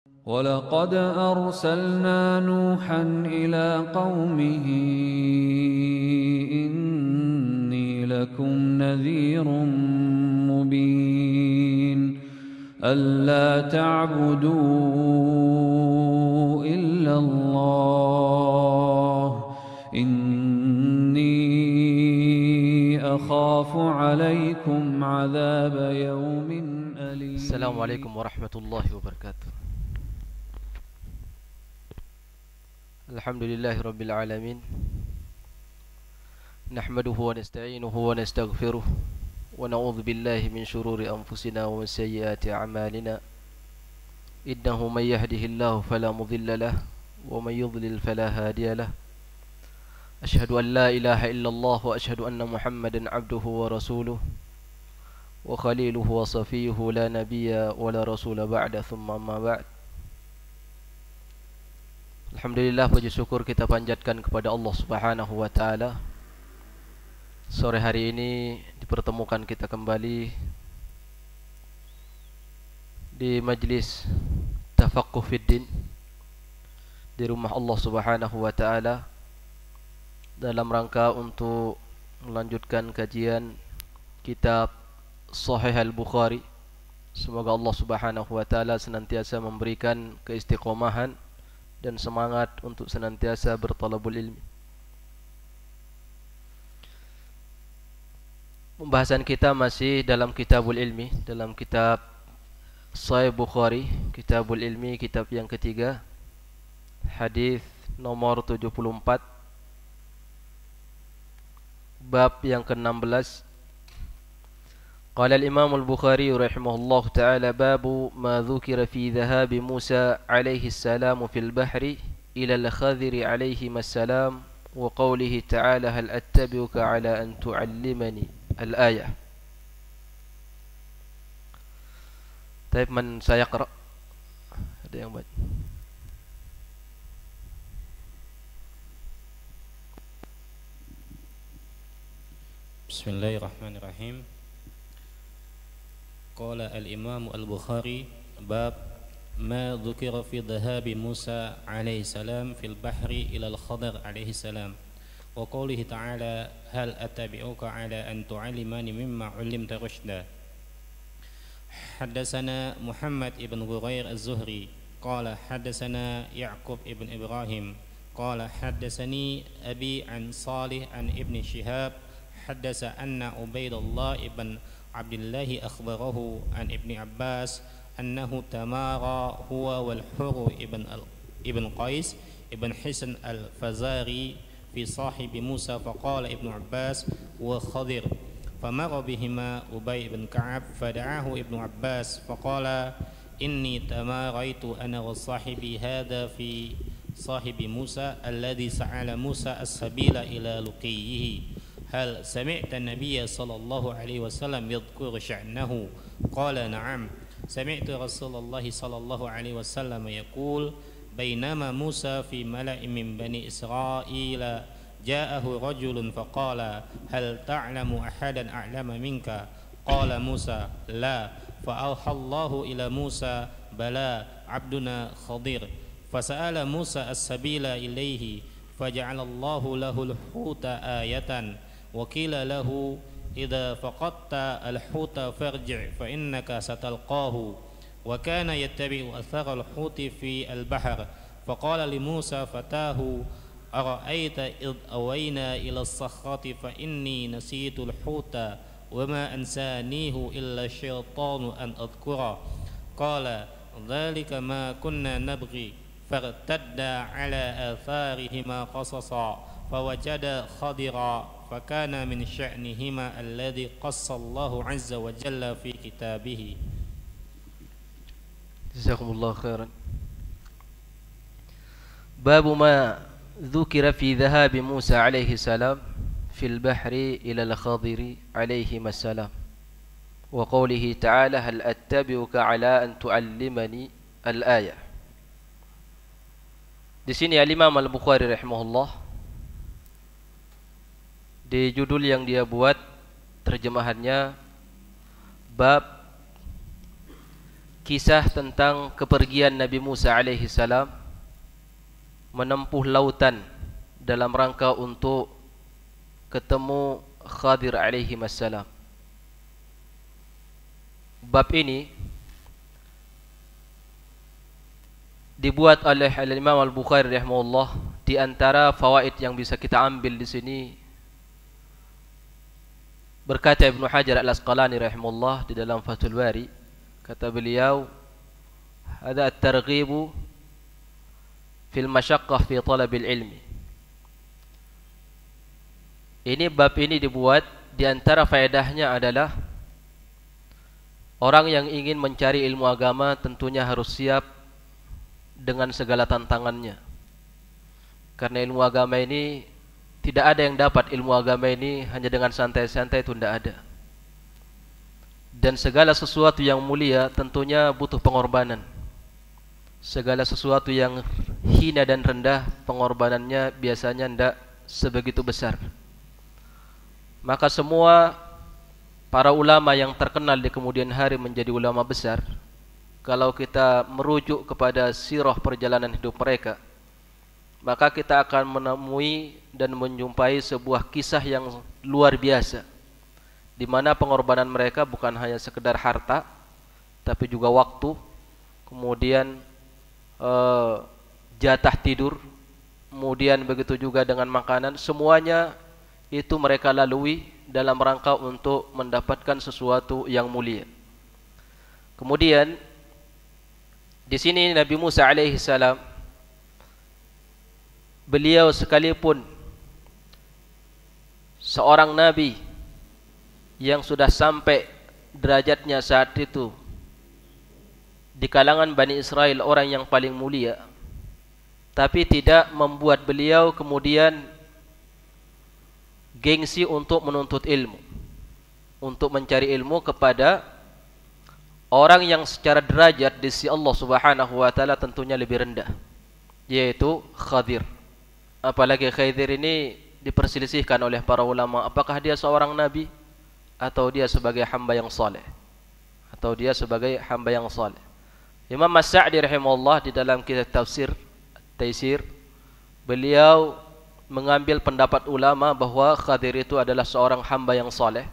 ولقد أرسلنا نوحا إلى قومه إني لكم نذير مبين ألا تعبدوا إلا الله إني أخاف عليكم عذاب يوم أليم. السلام عليكم ورحمة الله وبركاته. الحمد لله رب العالمين، نحمده ونستعينه ونستغفره ونعوذ بالله من شرور أنفسنا ومن سيئات أعمالنا، إنه من يهده الله فلا مضل له ومن يضلل فلا هادي له. أشهد أن لا إله إلا الله وأشهد أن محمدا عبده ورسوله وخليله وصفيه لا نبي ولا رسول بعد ثم أما بعد. Alhamdulillah, puji syukur kita panjatkan kepada Allah Subhanahu wa taala. Sore hari ini dipertemukan kita kembali di majlis Tafaqquh Fiddin di rumah Allah Subhanahu wa taala dalam rangka untuk melanjutkan kajian kitab Sahih Al-Bukhari. Semoga Allah Subhanahu wa taala senantiasa memberikan keistiqomahan dan semangat untuk senantiasa bertalabul ilmi. Pembahasan kita masih dalam kitabul ilmi, dalam kitab Sahih Bukhari, kitabul ilmi, kitab yang ketiga, hadis nomor 74, bab yang ke-16. قال الإمام البخاري رحمه الله تعالى: باب ما ذكر في ذهاب موسى عليه السلام في البحر إلى الخضر عليهما السلام وقوله تعالى: هل أتبعك على أن تعلمني الآية. طيب، من سيقرأ؟ ada yang baca? Bismillahirrahmanirrahim. Qala al-Imam al-Bukhari bab ma dhukira fi dhahabi Musa alaihi salam fil bahri ila al-Khadr alaihi salam wa qawlihi ta'ala hal attabi'uka ala an tu'allimani mimma 'allimta rushda. Haddatsana Muhammad ibn Ghurair az-Zuhri qala haddatsana Ya'qub ibn Ibrahim qala haddatsani abi an Salih an ibn Shihab haddasa anna Ubaidullah ibn Abdullah akhbarahu an Ibn Abbas annahu tamara huwa wal Hurr ibn Qais ibn Hisn al-Fazari fi sahibi Musa faqala Ibn Abbas wa Khadir famara bihima Ubay ibn Ka'ab fada'ahu Ibn Abbas faqala inni tamaraitu ana wa sahibi hadha fi sahibi Musa alladhi sa'ala Musa as-sabila ila luqiyhi هل سمعت النبي صلى الله عليه وسلم يذكر شأنه قال نعم سمعت رسول الله صلى الله عليه وسلم يقول بينما موسى في ملأ من بني إسرائيل جاءه رجل فقال هل تعلم أحدا أعلم منك قال موسى لا فأوحى الله إلى موسى بلى عبدنا خضير فسأل موسى السبيل إليه فجعل الله له الحوت آية وقيل له إذا فقدت الحوت فارجع فإنك ستلقاه وكان يتبع أثر الحوت في البحر فقال لموسى فتاه أرأيت إذ أوينا إلى الصخرة فإني نسيت الحوت وما أنسانيه إلا الشيطان أن أذكره قال ذلك ما كنا نبغي فارتدا على آثارهما قصصا فوجد خضرا فكان من شأنهما الذي قص الله عز وجل في كتابه. جزاكم الله خيرا. باب ما ذكر في ذهاب موسى عليه السلام في البحر إلى الخضر عليهما السلام وقوله تعالى هل أتبعك على أن تعلمني الآية. Di sini Imam Al-Bukhari rahimahullah di judul yang dia buat terjemahannya bab kisah tentang kepergian Nabi Musa alaihi salam menempuh lautan dalam rangka untuk ketemu Khadir alaihi salam. Bab ini dibuat oleh Imam Al-Bukhari rahimahullah. Di antara fawaid yang bisa kita ambil di sini, berkata Ibnu Hajar Al-Asqalani rahimahullah di dalam Fathul Bari, kata beliau, "Hadza at-targhibu fil masyaqqah fi talabil ilmi." Ini bab ini dibuat di antara faedahnya adalah orang yang ingin mencari ilmu agama tentunya harus siap dengan segala tantangannya. Karena ilmu agama ini tidak ada yang dapat ilmu agama ini hanya dengan santai-santai, itu tidak ada. Dan segala sesuatu yang mulia tentunya butuh pengorbanan. Segala sesuatu yang hina dan rendah, pengorbanannya biasanya tidak sebegitu besar. Maka semua para ulama yang terkenal di kemudian hari menjadi ulama besar, kalau kita merujuk kepada sirah perjalanan hidup mereka, maka kita akan menemui dan menjumpai sebuah kisah yang luar biasa, di mana pengorbanan mereka bukan hanya sekedar harta, tapi juga waktu, kemudian jatah tidur, kemudian begitu juga dengan makanan, semuanya itu mereka lalui dalam rangka untuk mendapatkan sesuatu yang mulia. Kemudian di sini Nabi Musa alaihi salam, beliau sekalipun seorang nabi yang sudah sampai derajatnya saat itu di kalangan Bani Israel orang yang paling mulia, tapi tidak membuat beliau kemudian gengsi untuk menuntut ilmu, untuk mencari ilmu kepada orang yang secara derajat di sisi Allah Subhanahu wa taala tentunya lebih rendah, yaitu Khadir. Apalagi Khadir ini diperselisihkan oleh para ulama, apakah dia seorang nabi atau dia sebagai hamba yang saleh, atau dia sebagai hamba yang saleh. Imam As-Sa'di rahimahullah di dalam kitab tafsir Taisir, beliau mengambil pendapat ulama bahwa Khadir itu adalah seorang hamba yang saleh.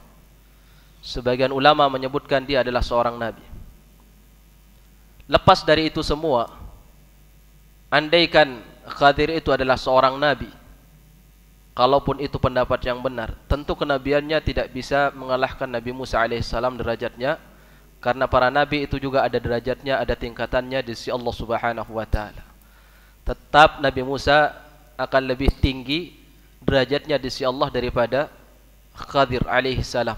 Sebagian ulama menyebutkan dia adalah seorang nabi. Lepas dari itu semua, andaikan Khadir itu adalah seorang nabi, kalaupun itu pendapat yang benar, tentu kenabiannya tidak bisa mengalahkan Nabi Musa alaihissalam derajatnya, karena para nabi itu juga ada derajatnya, ada tingkatannya di sisi Allah Subhanahu wa taala. Tetap Nabi Musa akan lebih tinggi derajatnya di sisi Allah daripada Khadir alaihissalam.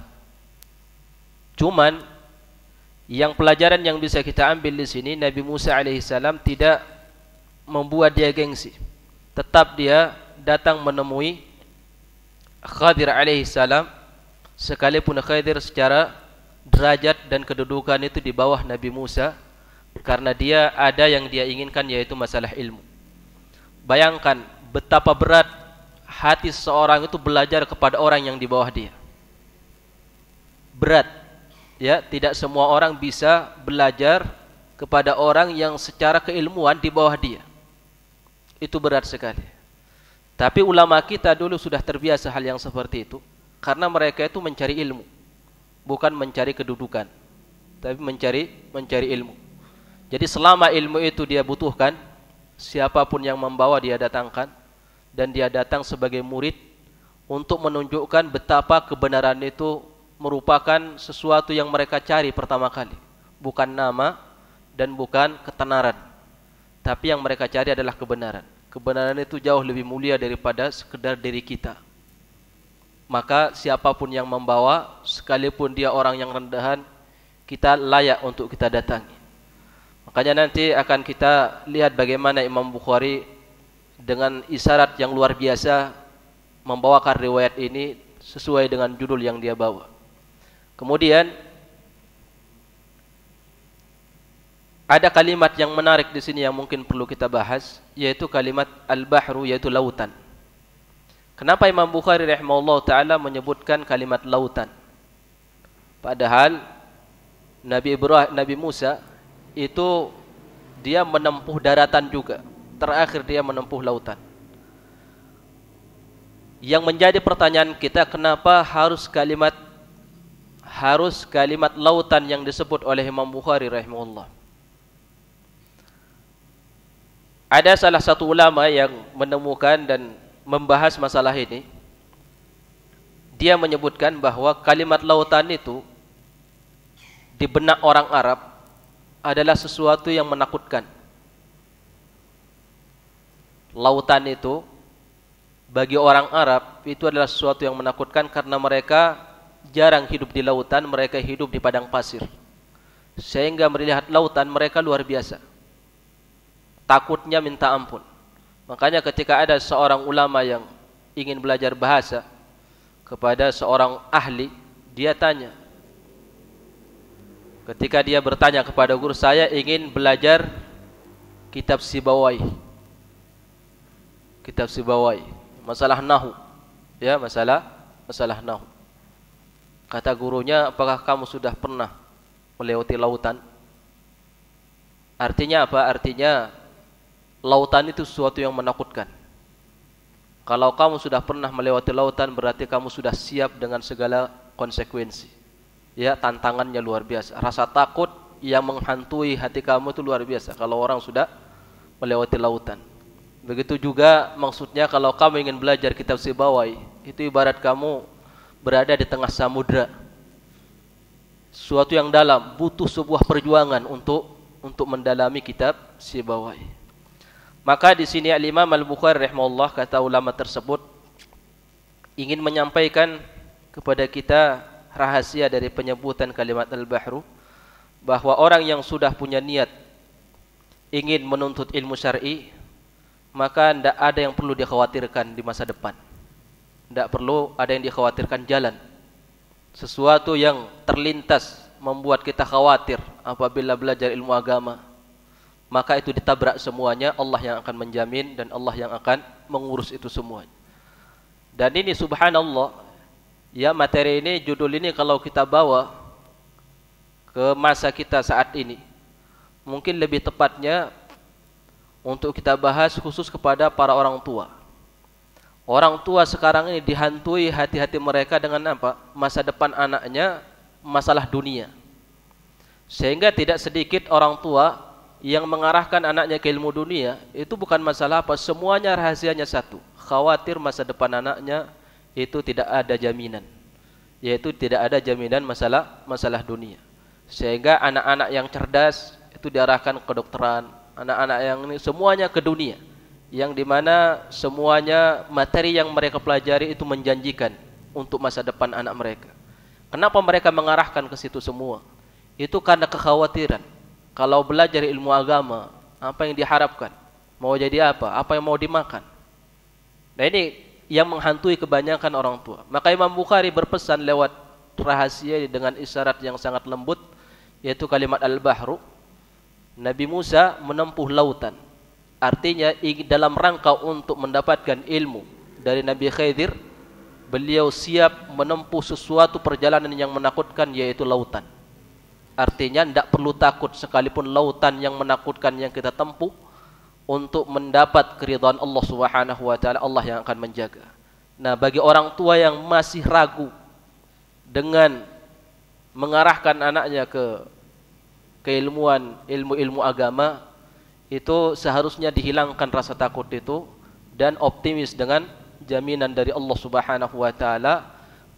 Cuman yang pelajaran yang bisa kita ambil di sini, Nabi Musa alaihissalam tidak membuat dia gengsi. Tetap dia datang menemui Khadir alaihissalam, sekalipun Khadir secara derajat dan kedudukan itu di bawah Nabi Musa, karena dia ada yang dia inginkan, yaitu masalah ilmu. Bayangkan betapa berat hati seseorang itu belajar kepada orang yang di bawah dia. Berat, ya, tidak semua orang bisa belajar kepada orang yang secara keilmuan di bawah dia. Itu berat sekali. Tapi ulama kita dulu sudah terbiasa hal yang seperti itu, karena mereka itu mencari ilmu, bukan mencari kedudukan, tapi mencari ilmu. Jadi selama ilmu itu dia butuhkan, siapapun yang membawa dia datangkan, dan dia datang sebagai murid untuk menunjukkan betapa kebenaran itu merupakan sesuatu yang mereka cari pertama kali, bukan nama dan bukan ketenaran, tapi yang mereka cari adalah kebenaran. Kebenaran itu jauh lebih mulia daripada sekedar diri kita. Maka siapapun yang membawa, sekalipun dia orang yang rendahan, kita layak untuk kita datangi. Makanya nanti akan kita lihat bagaimana Imam Bukhari dengan isyarat yang luar biasa membawakan riwayat ini sesuai dengan judul yang dia bawa. Kemudian ada kalimat yang menarik di sini yang mungkin perlu kita bahas, yaitu kalimat al-bahru, yaitu lautan. Kenapa Imam Bukhari rahimahullah ta'ala menyebutkan kalimat lautan? Padahal Nabi Musa itu dia menempuh daratan juga. Terakhir dia menempuh lautan. Yang menjadi pertanyaan kita, kenapa harus kalimat lautan yang disebut oleh Imam Bukhari rahimahullah. Ada salah satu ulama yang menemukan dan membahas masalah ini. Dia menyebutkan bahwa kalimat lautan itu di benak orang Arab adalah sesuatu yang menakutkan. Lautan itu bagi orang Arab itu adalah sesuatu yang menakutkan karena mereka jarang hidup di lautan, mereka hidup di padang pasir. Sehingga melihat lautan mereka luar biasa. Takutnya minta ampun. Makanya ketika ada seorang ulama yang ingin belajar bahasa kepada seorang ahli, dia tanya. Ketika dia bertanya kepada guru, saya ingin belajar kitab Sibawai. Kitab Sibawai, masalah nahu. Ya, masalah nahu. Kata gurunya, apakah kamu sudah pernah melewati lautan? Artinya apa? Artinya lautan itu sesuatu yang menakutkan. Kalau kamu sudah pernah melewati lautan, berarti kamu sudah siap dengan segala konsekuensi. Ya, tantangannya luar biasa. Rasa takut yang menghantui hati kamu itu luar biasa kalau orang sudah melewati lautan. Begitu juga maksudnya kalau kamu ingin belajar kitab Sibawai, itu ibarat kamu berada di tengah samudra. Suatu yang dalam, butuh sebuah perjuangan untuk mendalami kitab Sibawai. Maka di sini Al-Imam Al-Bukhari rahimahullah, kata ulama tersebut, ingin menyampaikan kepada kita rahasia dari penyebutan kalimat Al-Bahru, bahwa orang yang sudah punya niat ingin menuntut ilmu syar'i, maka tidak ada yang perlu dikhawatirkan di masa depan. Tidak perlu ada yang dikhawatirkan jalan. Sesuatu yang terlintas membuat kita khawatir apabila belajar ilmu agama, maka itu ditabrak semuanya. Allah yang akan menjamin dan Allah yang akan mengurus itu semuanya. Dan ini subhanallah, ya, materi ini, judul ini kalau kita bawa ke masa kita saat ini, mungkin lebih tepatnya untuk kita bahas khusus kepada para orang tua. Orang tua sekarang ini dihantui hati-hati mereka dengan apa? Masa depan anaknya, masalah dunia. Sehingga tidak sedikit orang tua yang mengarahkan anaknya ke ilmu dunia, itu bukan masalah apa, semuanya rahasianya satu, khawatir masa depan anaknya itu tidak ada jaminan, yaitu tidak ada jaminan masalah dunia. Sehingga anak-anak yang cerdas itu diarahkan ke kedokteran, anak-anak yang ini semuanya ke dunia, yang dimana semuanya materi yang mereka pelajari itu menjanjikan untuk masa depan anak mereka. Kenapa mereka mengarahkan ke situ semua? Itu karena kekhawatiran. Kalau belajar ilmu agama, apa yang diharapkan? Mau jadi apa? Apa yang mau dimakan? Nah, ini yang menghantui kebanyakan orang tua. Maka Imam Bukhari berpesan lewat rahasia dengan isyarat yang sangat lembut, yaitu kalimat Al-Bahru. Nabi Musa menempuh lautan. Artinya dalam rangka untuk mendapatkan ilmu dari Nabi Khidir, beliau siap menempuh sesuatu perjalanan yang menakutkan, yaitu lautan. Artinya tidak perlu takut sekalipun lautan yang menakutkan yang kita tempuh untuk mendapat keridhaan Allah Subhanahu wa taala, Allah yang akan menjaga. Nah, bagi orang tua yang masih ragu dengan mengarahkan anaknya ke keilmuan ilmu agama, itu seharusnya dihilangkan rasa takut itu dan optimis dengan jaminan dari Allah Subhanahu wa taala,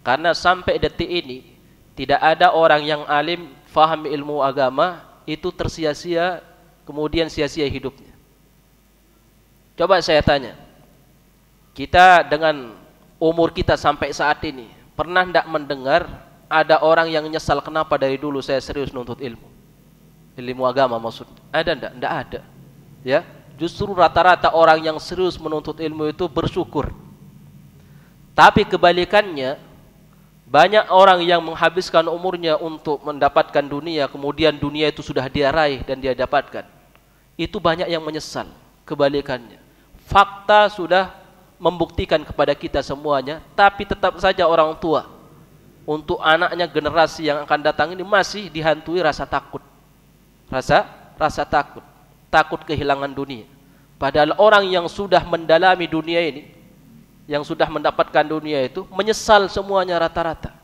karena sampai detik ini tidak ada orang yang alim faham ilmu agama itu tersia-sia, kemudian sia-sia hidupnya. Coba saya tanya, kita dengan umur kita sampai saat ini, pernah tidak mendengar ada orang yang nyesal kenapa dari dulu saya serius nuntut ilmu agama maksudnya? Ada enggak? Enggak ada. Ya, justru rata-rata orang yang serius menuntut ilmu itu bersyukur. Tapi kebalikannya, banyak orang yang menghabiskan umurnya untuk mendapatkan dunia, kemudian dunia itu sudah dia raih dan dia dapatkan. Itu banyak yang menyesal. Kebalikannya, fakta sudah membuktikan kepada kita semuanya, tapi tetap saja orang tua untuk anaknya generasi yang akan datang ini masih dihantui rasa takut. Rasa rasa takut, takut kehilangan dunia. Padahal orang yang sudah mendalami dunia ini, yang sudah mendapatkan dunia itu, menyesal semuanya rata-rata.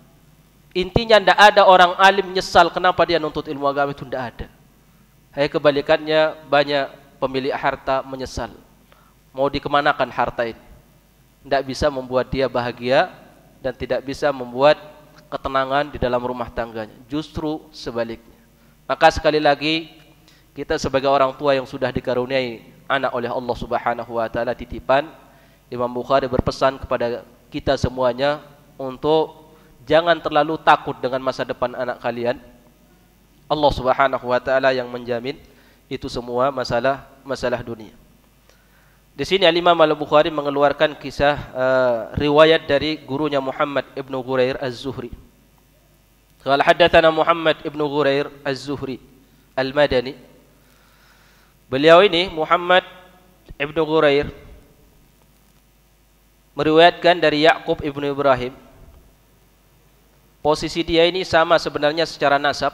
Intinya tidak ada orang alim menyesal kenapa dia nuntut ilmu agama, itu tidak ada. Hai kebalikannya, banyak pemilik harta menyesal. Mau dikemanakan harta ini? Tidak bisa membuat dia bahagia dan tidak bisa membuat ketenangan di dalam rumah tangganya. Justru sebaliknya. Maka sekali lagi, kita sebagai orang tua yang sudah dikaruniai anak oleh Allah Subhanahu wa taala titipan, Imam Bukhari berpesan kepada kita semuanya untuk jangan terlalu takut dengan masa depan anak kalian. Allah Subhanahu wa taala yang menjamin itu semua masalah dunia. Di sini Imam Al-Bukhari mengeluarkan kisah riwayat dari gurunya Muhammad ibn Ghurair Az-Zuhri. Qala haddatsana Muhammad ibn Ghurair Az-Zuhri Al-Madani. Beliau ini Muhammad ibn Ghurair meriwayatkan dari Ya'qub ibn Ibrahim. Posisi dia ini sama sebenarnya secara nasab,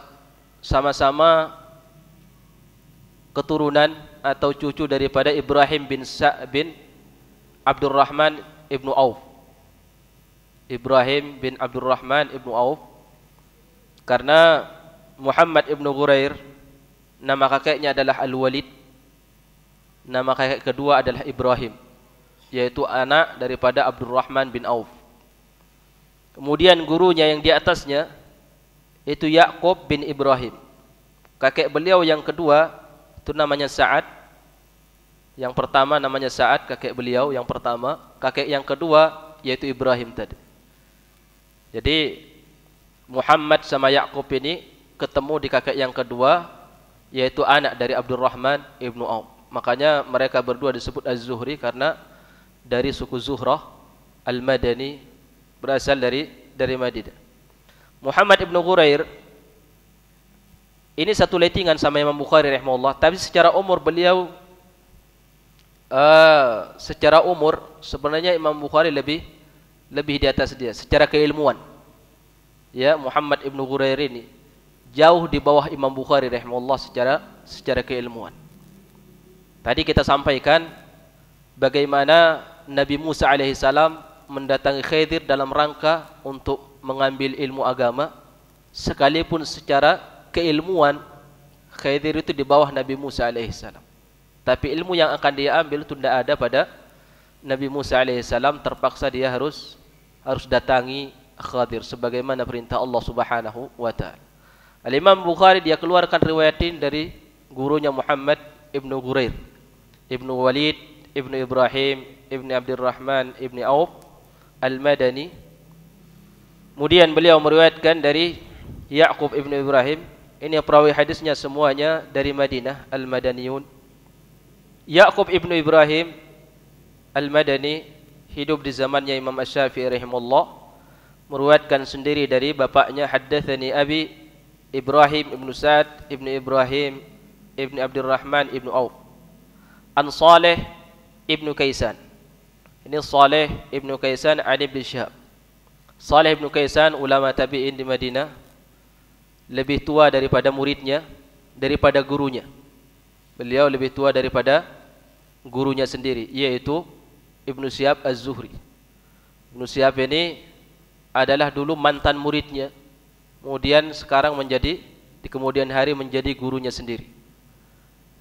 sama-sama keturunan atau cucu daripada Ibrahim bin Abdurrahman ibnu Auf. Ibrahim bin Abdurrahman ibnu Auf. Karena Muhammad ibnu Ghurair nama kakeknya adalah Al-Walid, nama kakek kedua adalah Ibrahim, yaitu anak daripada Abdurrahman bin Auf. Kemudian gurunya yang di atasnya itu Ya'qub bin Ibrahim. Kakek beliau yang kedua itu namanya Sa'ad. Yang pertama namanya Sa'ad, kakek beliau yang pertama. Kakek yang kedua yaitu Ibrahim tadi. Jadi Muhammad sama Ya'qub ini ketemu di kakek yang kedua, yaitu anak dari Abdurrahman ibnu Auf. Makanya mereka berdua disebut Az-Zuhri karena dari suku Zuhrah Al-Madani, berasal dari Madinah. Muhammad ibnu Ghurair ini satu lettingan sama Imam Bukhari rahimahullah, tapi secara umur beliau secara umur sebenarnya Imam Bukhari lebih di atas dia secara keilmuan. Ya, Muhammad ibnu Ghurair ini jauh di bawah Imam Bukhari rahimahullah secara keilmuan. Tadi kita sampaikan bagaimana Nabi Musa alaihissalam mendatangi Khidir dalam rangka untuk mengambil ilmu agama, sekalipun secara keilmuan Khidir itu di bawah Nabi Musa alaihissalam. Tapi ilmu yang akan dia ambil itu tidak ada pada Nabi Musa alaihissalam, terpaksa dia harus datangi Khidir sebagaimana perintah Allah Subhanahu wa taala. Al-Imam Bukhari dia keluarkan riwayatin dari gurunya Muhammad ibnu Ghurair, ibnu Walid, ibnu Ibrahim, ibnu Abdurrahman, ibnu Auf Al-Madani. Kemudian beliau meriwayatkan dari Ya'qub ibnu Ibrahim. Ini perawi hadisnya semuanya dari Madinah, Al-Madaniyun. Ya'qub ibnu Ibrahim Al-Madani hidup di zamannya Imam Asy-Syafi'i rahimahullah. Meriwayatkan sendiri dari bapaknya, haddatsani Abi Ibrahim ibnu Sa'd ibnu Ibrahim ibnu Abdurrahman ibnu Auf an Saleh ibnu Kaisan. Ini Saleh ibnu Kaisan an Ibn Syihab. Saleh ibnu Kaisan ulama tabi'in di Madinah, lebih tua daripada muridnya, daripada gurunya. Beliau lebih tua daripada gurunya sendiri, yaitu Ibnu Syihab Az-Zuhri. Ibnu Syihab ini adalah dulu mantan muridnya, kemudian sekarang di kemudian hari menjadi gurunya sendiri.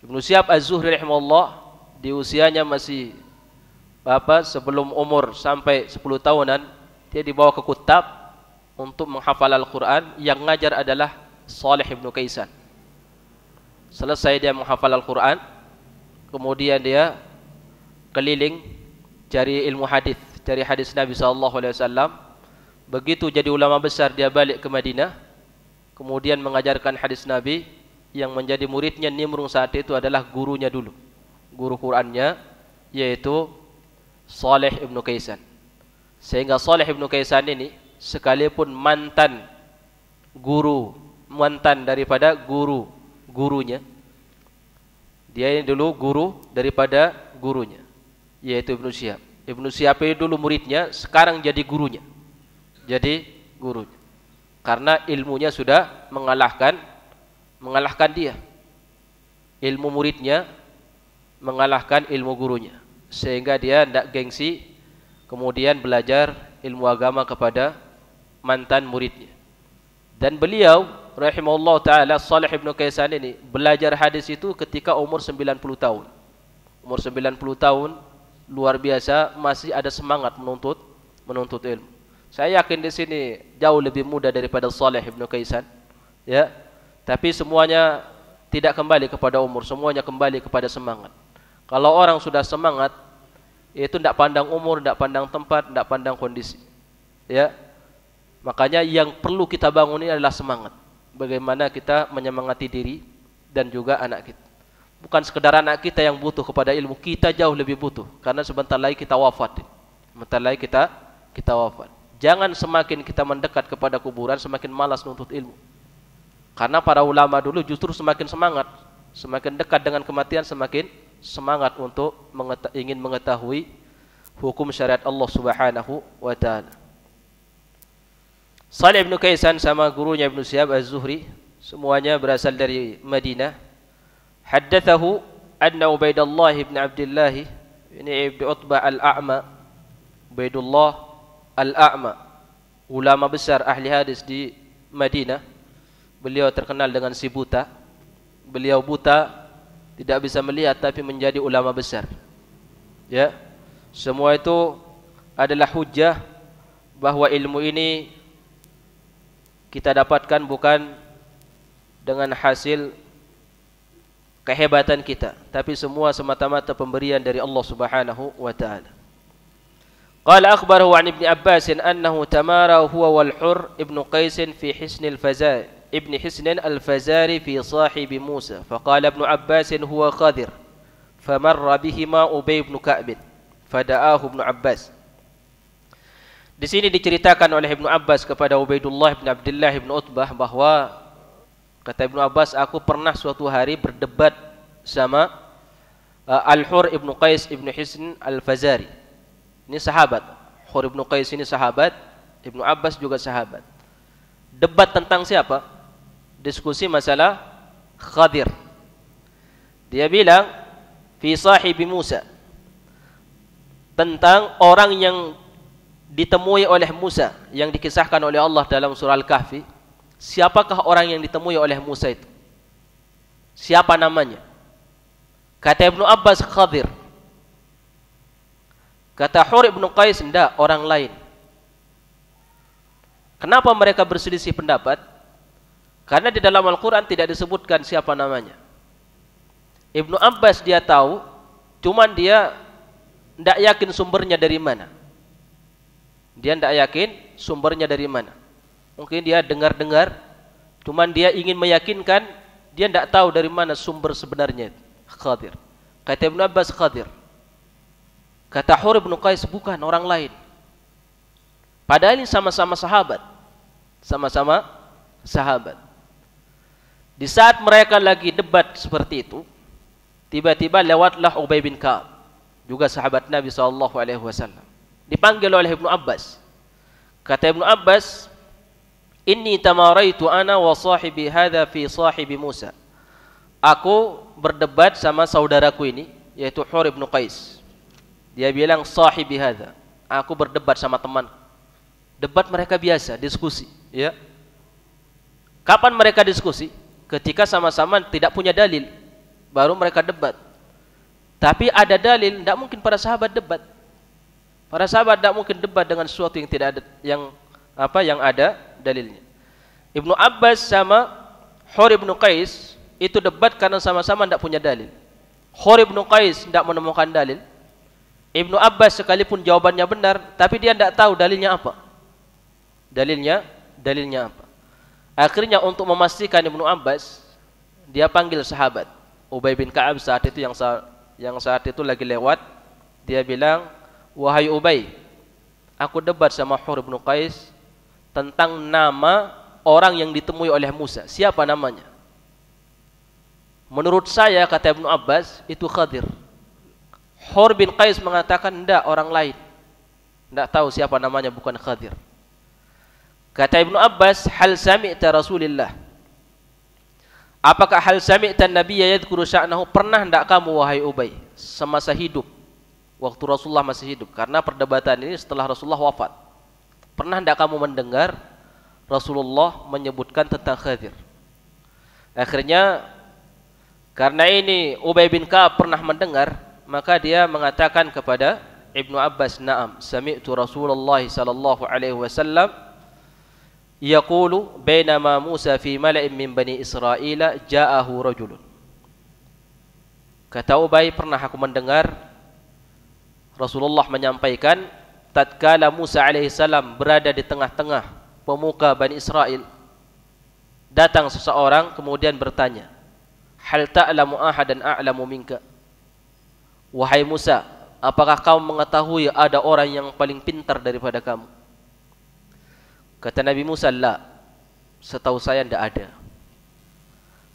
Ibnu Syihab Az-Zuhri rahimahullah di usianya masih sebelum umur sampai 10 tahunan, dia dibawa ke kutab untuk menghafal Al-Quran. Yang ngajar adalah Saleh ibnu Kaisan. Selesai dia menghafal Al-Quran, kemudian dia keliling cari ilmu hadis, cari hadis Nabi SAW. Begitu jadi ulama besar, dia balik ke Madinah, kemudian mengajarkan hadis Nabi. Yang menjadi muridnya nimrung saat itu adalah gurunya dulu, guru Qurannya, yaitu Saleh ibnu Kaisan. Sehingga Saleh ibnu Kaisan ini sekalipun mantan daripada gurunya, dia ini dulu guru daripada gurunya, yaitu Ibnu Syihab. Ibnu Syihab ini dulu muridnya, sekarang jadi gurunya. Karena ilmunya sudah mengalahkan dia. ilmu muridnya mengalahkan ilmu gurunya, sehingga dia tidak gengsi kemudian belajar ilmu agama kepada mantan muridnya. Dan beliau rahimahullah ta'ala, Salih ibn Kaysan ini belajar hadis itu ketika umur 90 tahun. Umur 90 tahun, luar biasa, masih ada semangat menuntut ilmu. Saya yakin di sini jauh lebih muda daripada Salih ibn Kaysan, ya. Tapi semuanya tidak kembali kepada umur, semuanya kembali kepada semangat. Kalau orang sudah semangat, itu tidak pandang umur, tidak pandang tempat, tidak pandang kondisi, ya. Makanya yang perlu kita bangun ini adalah semangat. Bagaimana kita menyemangati diri dan juga anak kita. Bukan sekedar anak kita yang butuh kepada ilmu, kita jauh lebih butuh. Karena sebentar lagi kita wafat. Sebentar lagi kita wafat. Jangan semakin kita mendekat kepada kuburan, semakin malas nuntut ilmu. Karena para ulama dulu justru semakin semangat. Semakin dekat dengan kematian, semakin semangat untuk ingin mengetahui hukum syariat Allah Subhanahu wa ta'ala. Salih ibn Kaysan sama gurunya Ibn Syihab Az-Zuhri, semuanya berasal dari Madinah. Haddathahu anna Ubaidullah ibn Abdullah ini ibn Utbah al-A'ma, Ubaidullah al-A'ma, ulama besar ahli hadis di Madinah. Beliau terkenal dengan si buta. Beliau buta, tidak bisa melihat, tapi menjadi ulama besar. Ya, semua itu adalah hujjah bahwa ilmu ini kita dapatkan bukan dengan hasil kehebatan kita, tapi semua semata-mata pemberian dari Allah Subhanahu wa ta'ala. Qala akhbarahu an Ibn Abbas annahu tamara huwa wal Hurr ibn Qais fi Hisn al-Fazari ibn Hisn al-Fazari fi sahib Musa, faqala Ibn Abbas huwa Khadir, famarra bihima Ubay ibn Ka'b, fada'ahu Ibn Abbas. Di sini diceritakan oleh Ibnu Abbas kepada Ubaidullah bin Abdullah bin Utbah bahwa kata Ibnu Abbas, aku pernah suatu hari berdebat sama Al-Hurr ibn Qais ibn Hisn al-Fazari. Ini sahabat. Hurr ibn Qais ini sahabat, Ibnu Abbas juga sahabat. Debat tentang siapa? Diskusi masalah Khadir. Dia bilang fi sahibi Musa, tentang orang yang ditemui oleh Musa, yang dikisahkan oleh Allah dalam surah Al-Kahfi. Siapakah orang yang ditemui oleh Musa itu? Siapa namanya? Kata Ibnu Abbas, Khadir. Kata Hurr ibn Qais, tidak, orang lain. Kenapa mereka berselisih pendapat? Karena di dalam Al-Quran tidak disebutkan siapa namanya. Ibnu Abbas dia tahu, cuman dia tidak yakin sumbernya dari mana. Dia tidak yakin sumbernya dari mana. Mungkin dia dengar-dengar, cuman dia ingin meyakinkan, dia tidak tahu dari mana sumber sebenarnya. Khadir. Kata Ibn Abbas, Khadir. Kata Hurr ibn Qais, bukan, orang lain. Padahal ini sama-sama sahabat. Sama-sama sahabat. Di saat mereka lagi debat seperti itu, tiba-tiba lewatlah Ubay bin Ka'ab, juga sahabat Nabi SAW. Dipanggil oleh Ibnu Abbas. Kata Ibnu Abbas, inni tamaraitu ana wa sahibi hadha fi sahibi Musa. Aku berdebat sama saudaraku ini, yaitu Hurr ibn Qais. Dia bilang sahibi hadha, aku berdebat sama teman. Debat mereka biasa, diskusi, ya. Kapan mereka diskusi? Ketika sama-sama tidak punya dalil, baru mereka debat. Tapi ada dalil, tidak mungkin para sahabat debat. Para sahabat tidak mungkin debat dengan sesuatu yang tidak ada, yang ada dalilnya. Ibnu Abbas sama Hurr ibn Qais itu debat karena sama-sama tidak punya dalil. Hurr ibn Qais tidak menemukan dalil. Ibnu Abbas sekalipun jawabannya benar, tapi dia tidak tahu dalilnya apa. Dalilnya apa. Akhirnya untuk memastikan Ibnu Abbas, dia panggil sahabat Ubay bin Ka'ab saat itu yang saat itu lagi lewat. Dia bilang, wahai Ubay, aku debat sama Hurr ibn Qais tentang nama orang yang ditemui oleh Musa. Siapa namanya? Menurut saya, kata Ibnu Abbas, itu Khadir. Hurr bin Qais mengatakan, tidak, orang lain. Tidak tahu siapa namanya, bukan Khadir. Kata Ibnu Abbas, hal sami'ta Rasulillah, Apakah hal sami'tan nabiyya yadhkuru sya'nahu? Pernah hendak kamu wahai Ubay semasa hidup, waktu Rasulullah masih hidup, karena perdebatan ini setelah Rasulullah wafat. Pernah hendak kamu mendengar Rasulullah menyebutkan tentang Khadir? Akhirnya karena ini Ubay bin Ka'ab pernah mendengar, maka dia mengatakan kepada Ibnu Abbas, "Na'am, sami'tu Rasulullah sallallahu alaihi wasallam yaqulu bainama Musa fi mala'in min bani Israil ja'ahu rajulun." Kata Ubay, pernah aku mendengar Rasulullah menyampaikan tatkala Musa alaihi salam berada di tengah-tengah pemuka Bani Israel, datang seseorang kemudian bertanya, "Hal ta'lamu ahadan a'lamu minka?" Wahai Musa, apakah kamu mengetahui ada orang yang paling pintar daripada kamu? Kata Nabi Musa, "La, setahu saya tidak ada."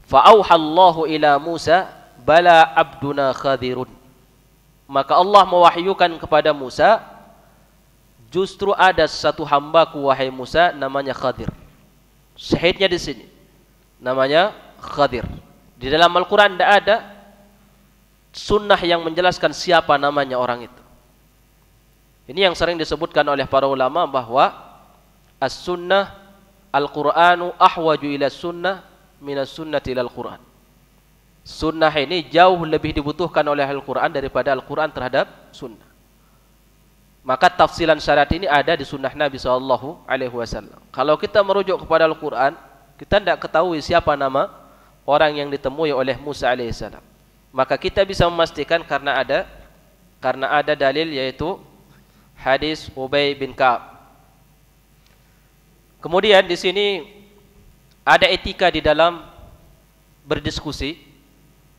Fa'auhallahu ila Musa, "Bala abduna Khadirun." Maka Allah mewahyukan kepada Musa, justru ada satu hambaku wahai Musa namanya Khadir. Syahidnya di sini namanya Khadir. Di dalam Al-Quran tidak ada sunnah yang menjelaskan siapa namanya orang itu. Ini yang sering disebutkan oleh para ulama bahwa as-sunnah al-Qur'anu ahwaju ila sunnah minas sunnati ilal Qur'an. Sunnah ini jauh lebih dibutuhkan oleh Al-Quran daripada Al-Quran terhadap sunnah. Maka tafsilan syariat ini ada di sunnah Nabi SAW. Kalau kita merujuk kepada Al-Quran, kita tidak ketahui siapa nama orang yang ditemui oleh Musa AS. Maka kita bisa memastikan karena ada dalil, yaitu hadis Ubay bin Ka'ab. Kemudian di sini ada etika di dalam berdiskusi,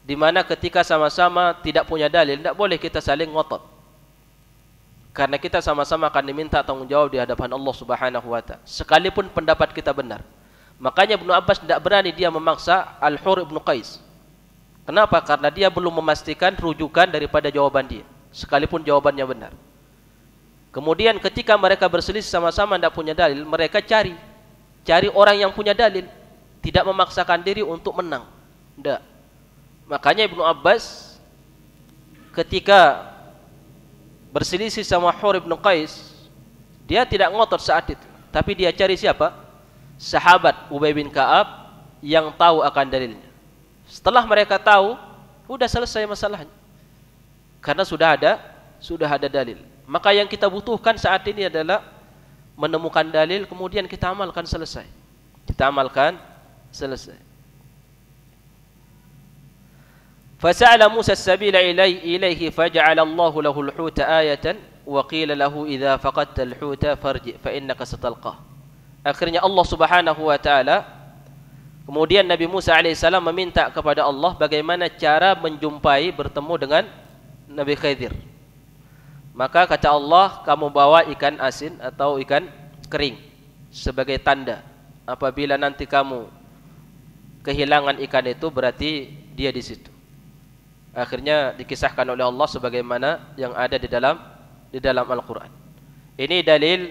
di mana ketika sama-sama tidak punya dalil, tidak boleh kita saling ngotot. Karena kita sama-sama akan diminta tanggung jawab di hadapan Allah Subhanahu wa Ta'ala, sekalipun pendapat kita benar. Makanya Ibnu Abbas tidak berani dia memaksa Al-Hur ibn Qais. Kenapa? Karena dia belum memastikan rujukan daripada jawaban dia, sekalipun jawabannya benar. Kemudian ketika mereka berselisih sama-sama tidak punya dalil, mereka cari orang yang punya dalil, tidak memaksakan diri untuk menang. Tidak. Makanya Ibnu Abbas ketika berselisih sama Hur ibn Qais, dia tidak ngotot saat itu, tapi dia cari siapa? Sahabat Ubay bin Ka'ab yang tahu akan dalilnya. Setelah mereka tahu, sudah selesai masalahnya. Karena sudah ada dalil. Maka yang kita butuhkan saat ini adalah menemukan dalil, kemudian kita amalkan, selesai. Kita amalkan, selesai. Fasa'ala Musa as-sabila ilaihi faja'ala Allahu lahu al-huta ayatan wa qila lahu idza faqadta al-huta farji fa innaka satalqah. Akhirnya Allah Subhanahu wa Ta'ala, kemudian Nabi Musa alaihissalam meminta kepada Allah bagaimana cara bertemu dengan Nabi Khidir. Maka kata Allah, kamu bawa ikan asin atau ikan kering sebagai tanda. Apabila nanti kamu kehilangan ikan itu, berarti dia di situ. Akhirnya dikisahkan oleh Allah sebagaimana yang ada di dalam Al-Quran. Ini dalil,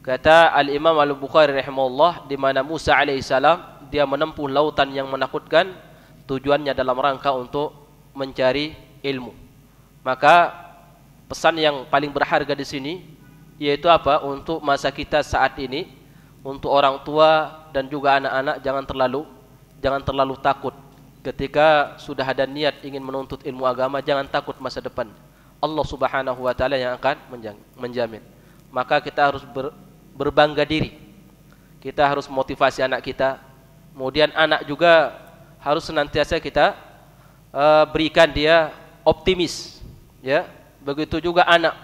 kata Al-Imam Al-Bukhari rahimahullah, di mana Musa alaihissalam dia menempuh lautan yang menakutkan, tujuannya dalam rangka untuk mencari ilmu. Maka pesan yang paling berharga di sini yaitu apa? Untuk masa kita saat ini, untuk orang tua dan juga anak-anak, jangan terlalu takut ketika sudah ada niat ingin menuntut ilmu agama. Jangan takut masa depan. Allah Subhanahu wa Ta'ala yang akan menjamin. Maka kita harus berbangga diri. Kita harus motivasi anak kita. Kemudian anak juga harus senantiasa kita berikan dia optimis, ya. Begitu juga anak,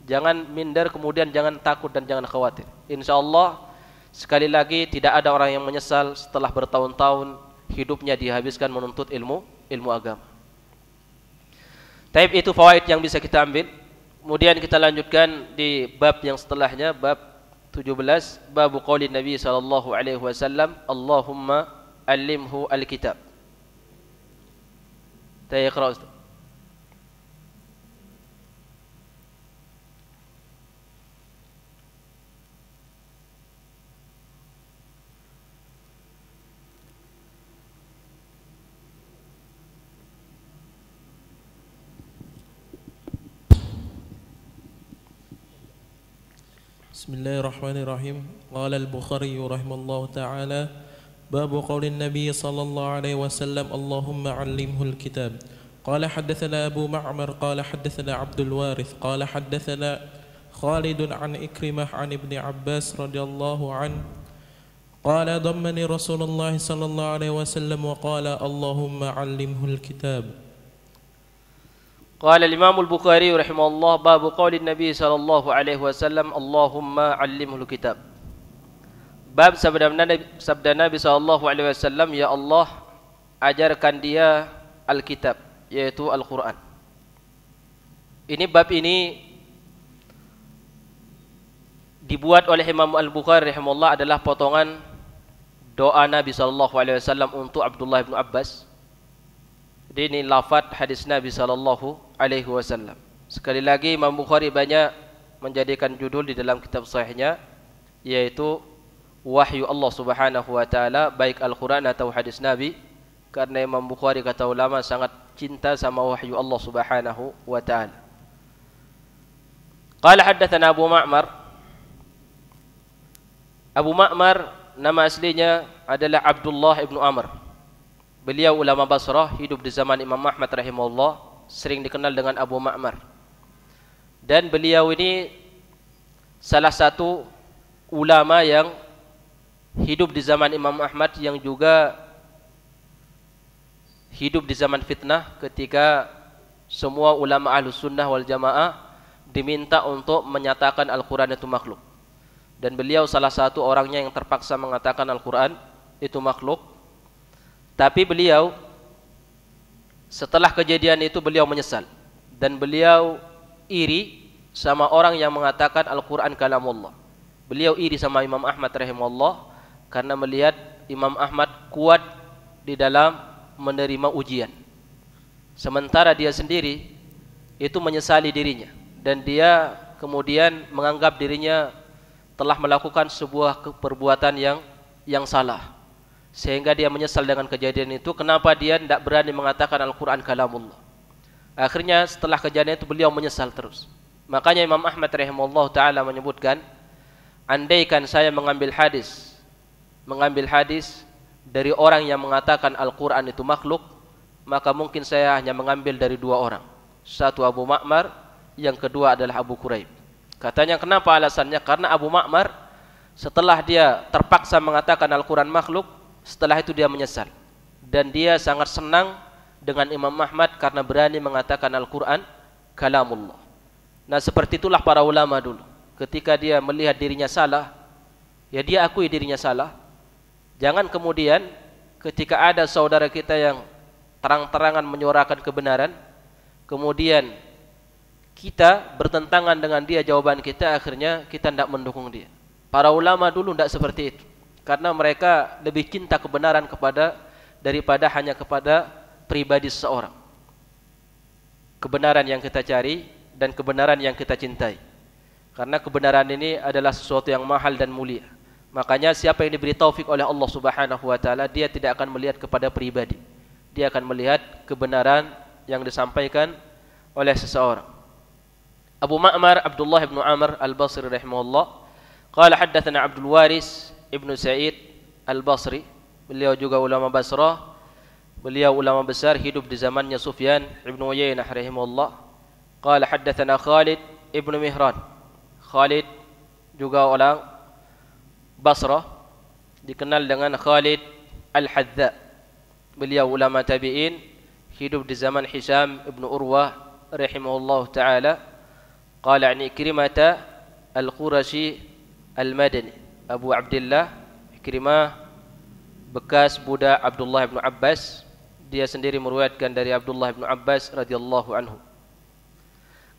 jangan minder, kemudian jangan takut dan jangan khawatir. Insyaallah sekali lagi tidak ada orang yang menyesal setelah bertahun-tahun hidupnya dihabiskan menuntut ilmu agama. Taib, itu fawaid yang bisa kita ambil. Kemudian kita lanjutkan di bab yang setelahnya, bab 17, bab qauli Nabi sallallahu alaihi wasallam, Allahumma allimhu alkitab. Iqra Ustaz. Bismillahirrahmanirrahim. Qala al-Bukhari rahimahullahu ta'ala bab qaulin Nabi sallallahu alaihi wasallam Allahumma 'allimhu al-kitab. Qala haddatsana Abu Ma'mar qala haddatsana Abdul Warith qala haddatsana Khalid an Ikrimah an Ibni Abbas radhiyallahu an qala dammani Rasulullah sallallahu alaihi wasallam wa qala Allahumma 'allimhu al-kitab. Qala al-Imam al-Bukhari rahimahullah bab qaulin Nabi sallallahu alaihi wasallam Allahumma 'allimhu al-kitab. Bab sabda Nabi sallallahu alaihi wasallam, ya Allah, ajarkan dia Alkitab, yaitu Al-Quran. Bab ini dibuat oleh Imam Al-Bukhari rahimahullah adalah potongan doa Nabi sallallahu alaihi wasallam untuk Abdullah bin Abbas. Jadi ini lafaz hadis Nabi sallallahu alaihi wasallam. Sekali lagi Imam Bukhari banyak menjadikan judul di dalam kitab sahihnya, yaitu wahyu Allah Subhanahu wa taala, baik Al-Quran atau hadis Nabi, karena Imam Bukhari kata ulama sangat cinta sama wahyu Allah Subhanahu wa taala. Qala haddatsana Abu Ma'mar. Abu Ma'mar nama aslinya adalah Abdullah ibnu Amr. Beliau ulama Basrah, hidup di zaman Imam Ahmad rahimahullah, sering dikenal dengan Abu Ma'mar. Dan beliau ini salah satu ulama yang hidup di zaman Imam Ahmad, yang juga hidup di zaman fitnah ketika semua ulama Ahlus Sunnah wal Jamaah diminta untuk menyatakan Al-Quran itu makhluk. Dan beliau salah satu orangnya yang terpaksa mengatakan Al-Quran itu makhluk. Tapi beliau setelah kejadian itu beliau menyesal, dan beliau iri sama orang yang mengatakan Al-Quran kalamullah. Beliau iri sama Imam Ahmad rahimahullah karena melihat Imam Ahmad kuat di dalam menerima ujian, sementara dia sendiri itu menyesali dirinya, dan dia kemudian menganggap dirinya telah melakukan sebuah perbuatan yang salah, sehingga dia menyesal dengan kejadian itu. Kenapa dia tidak berani mengatakan Al-Quran kalamullah? Akhirnya setelah kejadian itu beliau menyesal terus. Makanya Imam Ahmad rahimahullah ta'ala menyebutkan, andaikan saya mengambil hadis dari orang yang mengatakan Al-Quran itu makhluk, maka mungkin saya hanya mengambil dari dua orang. Satu Abu Ma'mar, yang kedua adalah Abu Quraib. Katanya kenapa alasannya? Karena Abu Ma'mar setelah dia terpaksa mengatakan Al-Quran makhluk, setelah itu dia menyesal. Dan dia sangat senang dengan Imam Ahmad karena berani mengatakan Al-Quran kalamullah. Nah, seperti itulah para ulama dulu. Ketika dia melihat dirinya salah, ya dia akui dirinya salah. Jangan kemudian ketika ada saudara kita yang terang-terangan menyuarakan kebenaran, kemudian kita bertentangan dengan dia jawaban kita, akhirnya kita tidak mendukung dia. Para ulama dulu tidak seperti itu, karena mereka lebih cinta kebenaran daripada hanya kepada pribadi seseorang. Kebenaran yang kita cari dan kebenaran yang kita cintai, karena kebenaran ini adalah sesuatu yang mahal dan mulia. Makanya siapa yang diberi taufik oleh Allah Subhanahu wa taala, dia tidak akan melihat kepada pribadi, dia akan melihat kebenaran yang disampaikan oleh seseorang. Abu Ma'mar Abdullah ibn Amr al-Basri rahimahullah qala haddatsana Abdul Waris ibn Sa'id al-Basri. Beliau juga ulama Basrah, beliau ulama besar, hidup di zamannya Sufyan ibn Uyainah rahimahullah. Qala haddatsana Khalid ibn Mihran. Khalid juga orang Basrah, dikenal dengan Khalid al-Hadza. Beliau ulama tabi'in, hidup di zaman Hisham ibn Urwah rahimahullah ta'ala. Qala an Ikrimah al-Qurashi al-Madani. Abu Abdullah Ikrimah bekas budak Abdullah bin Abbas. Dia sendiri meriwayatkan dari Abdullah bin Abbas radhiyallahu anhu.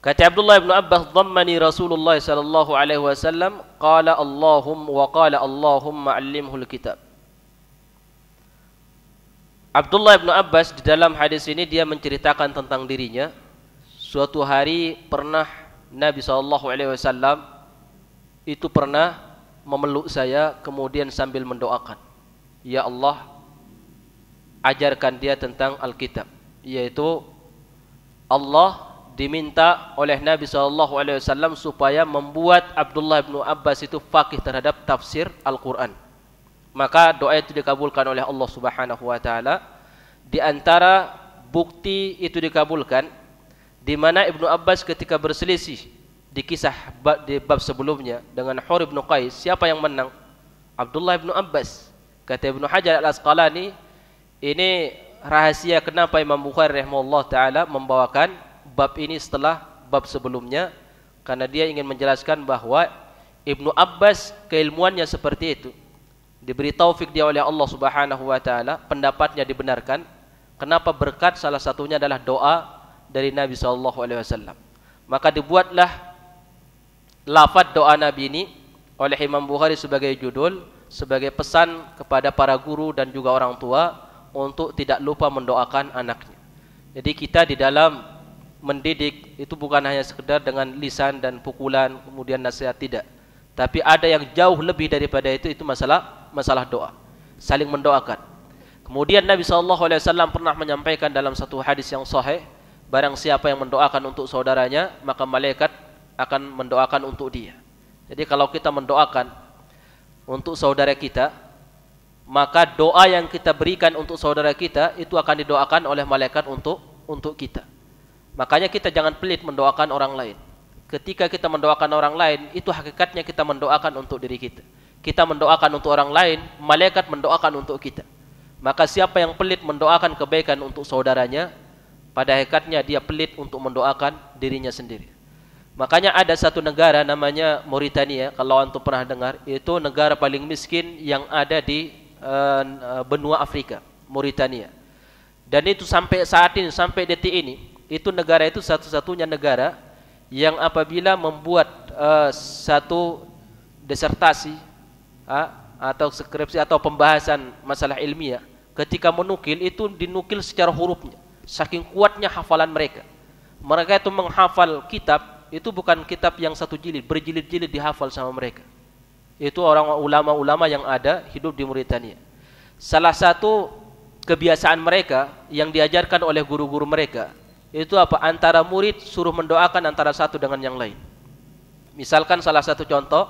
Kata Abdullah bin Abbas, dhammani Rasulullah sallallahu alaihi wasallam qala Allahumma 'allimhu al-kitab. Abdullah bin Abbas di dalam hadis ini dia menceritakan tentang dirinya. Suatu hari pernah Nabi SAW itu pernah memeluk saya, kemudian sambil mendoakan, ya Allah, ajarkan dia tentang Alkitab, yaitu Allah diminta oleh Nabi SAW supaya membuat Abdullah bin Abbas itu faqih terhadap tafsir Al-Quran. Maka doa itu dikabulkan oleh Allah Subhanahu wa taala. Di antara bukti itu dikabulkan, di mana Ibnu Abbas ketika berselisih di kisah di bab sebelumnya dengan Hur bin Qais, siapa yang menang? Abdullah bin Abbas. Kata Ibnu Hajar Al-Asqalani, ini rahasia kenapa Imam Bukhari rahimahullah taala membawakan bab ini setelah bab sebelumnya, karena dia ingin menjelaskan bahwa Ibnu Abbas keilmuannya seperti itu, diberi taufik dia oleh Allah Subhanahu wa taala, pendapatnya dibenarkan. Kenapa? Berkat salah satunya adalah doa dari Nabi SAW. Maka dibuatlah lafaz doa Nabi ini oleh Imam Bukhari sebagai judul, sebagai pesan kepada para guru dan juga orang tua untuk tidak lupa mendoakan anaknya. Jadi kita di dalam mendidik itu bukan hanya sekedar dengan lisan dan pukulan kemudian nasihat, tidak. Tapi ada yang jauh lebih daripada itu masalah doa, saling mendoakan. Kemudian Nabi SAW pernah menyampaikan dalam satu hadis yang sahih, barang siapa yang mendoakan untuk saudaranya, maka malaikat akan mendoakan untuk dia. Jadi kalau kita mendoakan untuk saudara kita, maka doa yang kita berikan untuk saudara kita itu akan didoakan oleh malaikat untuk kita. Makanya kita jangan pelit mendoakan orang lain. Ketika kita mendoakan orang lain, itu hakikatnya kita mendoakan untuk diri kita. Kita mendoakan untuk orang lain, malaikat mendoakan untuk kita. Maka siapa yang pelit mendoakan kebaikan untuk saudaranya, pada hakikatnya dia pelit untuk mendoakan dirinya sendiri. Makanya ada satu negara namanya Mauritania, kalau antum pernah dengar, itu negara paling miskin yang ada di benua Afrika, Mauritania. Dan itu sampai saat ini, sampai detik ini, itu negara itu satu-satunya negara yang apabila membuat satu disertasi atau skripsi atau pembahasan masalah ilmiah, ketika menukil itu dinukil secara hurufnya, saking kuatnya hafalan mereka. Mereka itu menghafal kitab, itu bukan kitab yang satu jilid, berjilid-jilid dihafal sama mereka. Itu orang ulama-ulama yang ada hidup di Mauritania. Salah satu kebiasaan mereka yang diajarkan oleh guru-guru mereka, itu apa? Antara murid suruh mendoakan antara satu dengan yang lain. Misalkan salah satu contoh,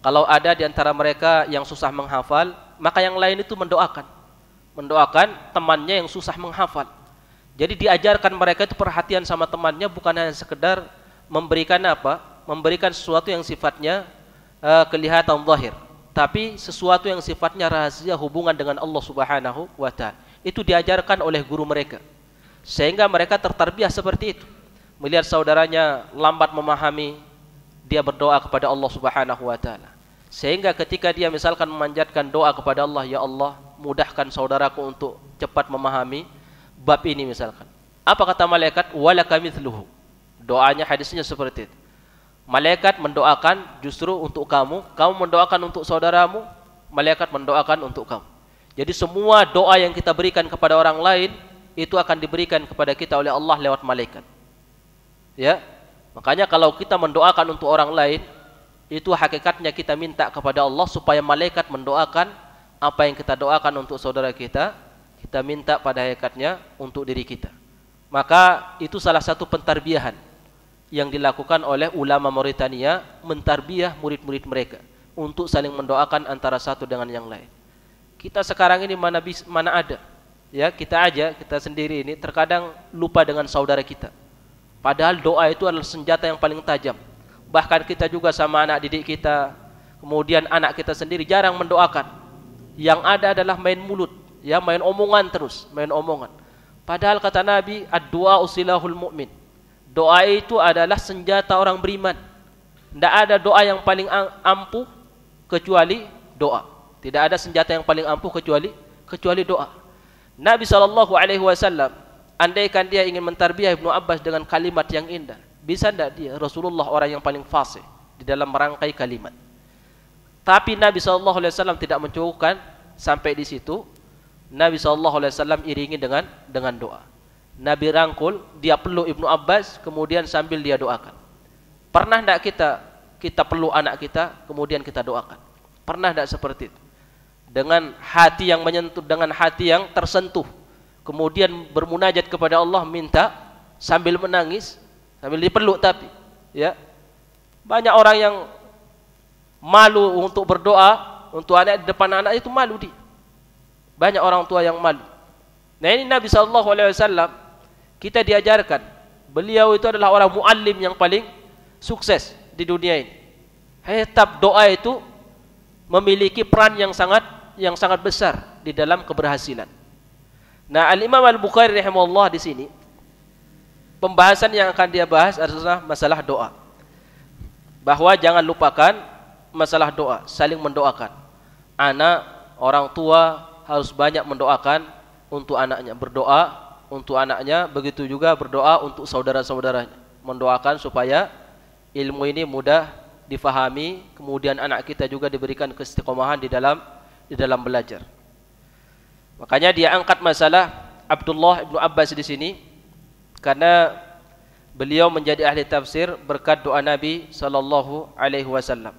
kalau ada di antara mereka yang susah menghafal, maka yang lain itu mendoakan temannya yang susah menghafal. Jadi diajarkan mereka itu perhatian sama temannya, bukan hanya sekedar memberikan memberikan sesuatu yang sifatnya kelihatan zahir, tapi sesuatu yang sifatnya rahasia hubungan dengan Allah Subhanahu wa taala. Itu diajarkan oleh guru mereka, sehingga mereka tertarbiyah seperti itu. Melihat saudaranya lambat memahami, dia berdoa kepada Allah Subhanahu wa taala. Sehingga ketika dia misalkan memanjatkan doa kepada Allah, ya Allah, mudahkan saudaraku untuk cepat memahami bab ini misalkan. Apa kata malaikat? Walaka mithluhu. Doanya, hadisnya seperti itu. Malaikat mendoakan justru untuk kamu, kamu mendoakan untuk saudaramu, malaikat mendoakan untuk kamu. Jadi semua doa yang kita berikan kepada orang lain itu akan diberikan kepada kita oleh Allah lewat malaikat. Ya. Makanya kalau kita mendoakan untuk orang lain, itu hakikatnya kita minta kepada Allah supaya malaikat mendoakan apa yang kita doakan untuk saudara kita, kita minta pada hakikatnya untuk diri kita. Maka itu salah satu pentarbiyahan yang dilakukan oleh ulama Mauritania, mentarbiyah murid-murid mereka untuk saling mendoakan antara satu dengan yang lain. Kita sekarang ini mana ada, ya, kita sendiri ini terkadang lupa dengan saudara kita. Padahal doa itu adalah senjata yang paling tajam. Bahkan kita juga sama anak didik kita, kemudian anak kita sendiri jarang mendoakan. Yang ada adalah main mulut, ya, main omongan terus, main omongan. Padahal kata Nabi, ad-du'a usilahul mu'min. Doa itu adalah senjata orang beriman. Tidak ada doa yang paling ampuh kecuali doa. Tidak ada senjata yang paling ampuh kecuali doa. Nabi SAW, andaikan dia ingin mentarbiyah Ibnu Abbas dengan kalimat yang indah, bisa tidak dia? Rasulullah orang yang paling fasih di dalam merangkai kalimat. Tapi Nabi SAW tidak mencukupkan sampai di situ. Nabi SAW iringi dengan doa. Nabi rangkul, dia peluk Ibnu Abbas, kemudian sambil dia doakan. Pernah tidak kita peluk anak kita, kemudian kita doakan? Pernah tidak seperti itu? Dengan hati yang menyentuh, dengan hati yang tersentuh, kemudian bermunajat kepada Allah, minta sambil menangis. sambil dipeluk tapi ya. Banyak orang yang malu untuk berdoa untuk anak di depan anak itu malu dia. Banyak orang tua yang malu. Nah ini Nabi SAW kita diajarkan. Beliau itu adalah orang muallim yang paling sukses di dunia ini. Tetap doa itu memiliki peran yang sangat besar di dalam keberhasilan. Nah Al-Imam Al-Bukhari rahimahullah di sini pembahasan yang akan dia bahas adalah masalah doa. Bahwa jangan lupakan masalah doa, saling mendoakan. Anak, orang tua harus banyak mendoakan untuk anaknya, berdoa untuk anaknya, begitu juga berdoa untuk saudara-saudaranya, mendoakan supaya ilmu ini mudah difahami, kemudian anak kita juga diberikan keistiqomahan di dalam belajar. Makanya dia angkat masalah Abdullah ibnu Abbas di sini karena beliau menjadi ahli tafsir berkat doa Nabi sallallahu alaihi wasallam.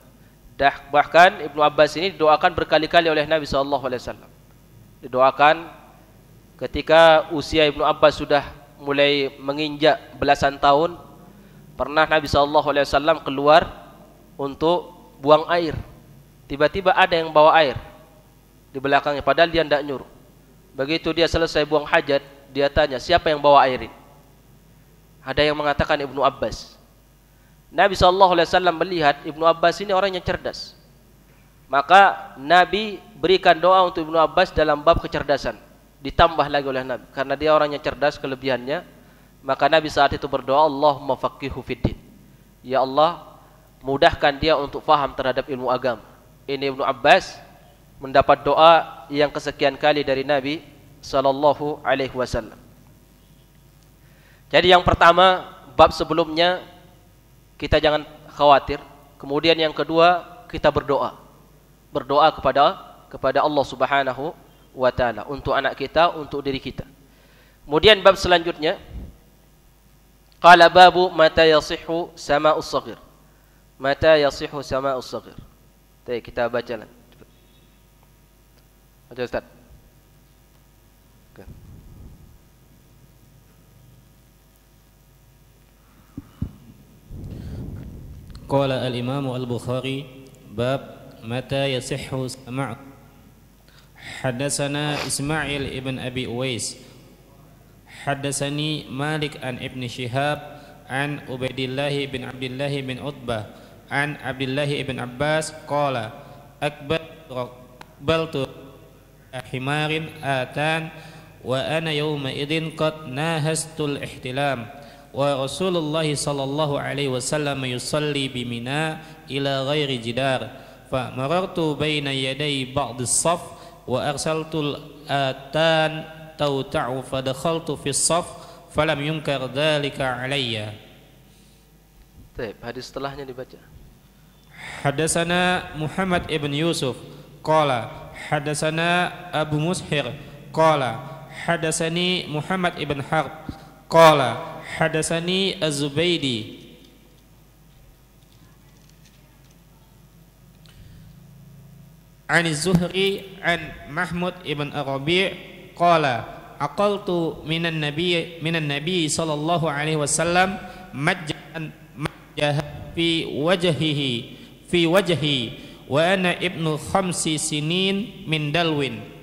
Bahkan Ibnu Abbas ini didoakan berkali-kali oleh Nabi sallallahu alaihi wasallam. Didoakan ketika usia Ibnu Abbas sudah mulai menginjak belasan tahun, pernah Nabi sallallahu alaihi wasallam keluar untuk buang air. Tiba-tiba ada yang bawa air di belakangnya padahal dia tidak nyuruh. Begitu dia selesai buang hajat, dia tanya, "Siapa yang bawa air ini?" Ada yang mengatakan Ibnu Abbas. Nabi SAW melihat Ibnu Abbas ini orang yang cerdas. Maka Nabi berikan doa untuk Ibnu Abbas dalam bab kecerdasan. Ditambah lagi oleh Nabi. Karena dia orang yang cerdas kelebihannya. Maka Nabi saat itu berdoa, Allahumma faqihu fiddin. Ya Allah, mudahkan dia untuk faham terhadap ilmu agama. Ini Ibnu Abbas mendapat doa yang kesekian kali dari Nabi SAW. Jadi yang pertama, bab sebelumnya kita jangan khawatir. Kemudian yang kedua, kita berdoa. Berdoa kepada Allah Subhanahu wa taala untuk anak kita, untuk diri kita. Kemudian bab selanjutnya, qala babu mata yasihhu sama'us shaghir. Mata yasihhu sama'us shaghir. Baik, kita baca lah. Baca Ustaz. Qala al-Imam al-Bukhari bab mata yasihhu sama'. Haddatsana Ismail ibn Abi Uwais haddatsani Malik an Ibn Shihab an Ubaidillah bin Abdullah bin Utbah an Abdullah ibn Abbas qala akbaltu himarin atan wa ana yawma idin qad nahastul ihtilam wa Rasulullah sallallahu alaihi wasallam yusalli bi Mina ila ghairi jidar fa marartu baina yaday ba'd as-saf wa arsaltu atan tawta'u fa dakhaltu fi as-saf falam yunkar dhalika alayya. Baik, hadis setelahnya dibaca. Hadatsana Muhammad ibn Yusuf qala hadatsana Abu Mushir qala hadatsani Muhammad ibn Harb qala hadatsani Az-Zubaydi an Az-Zuhri an Mahmud ibn Arabi' qala aqaltu minan nabiy sallallahu alaihi wasallam majjan fi wajhi wa ana ibnu khamsi sinin min dalwin.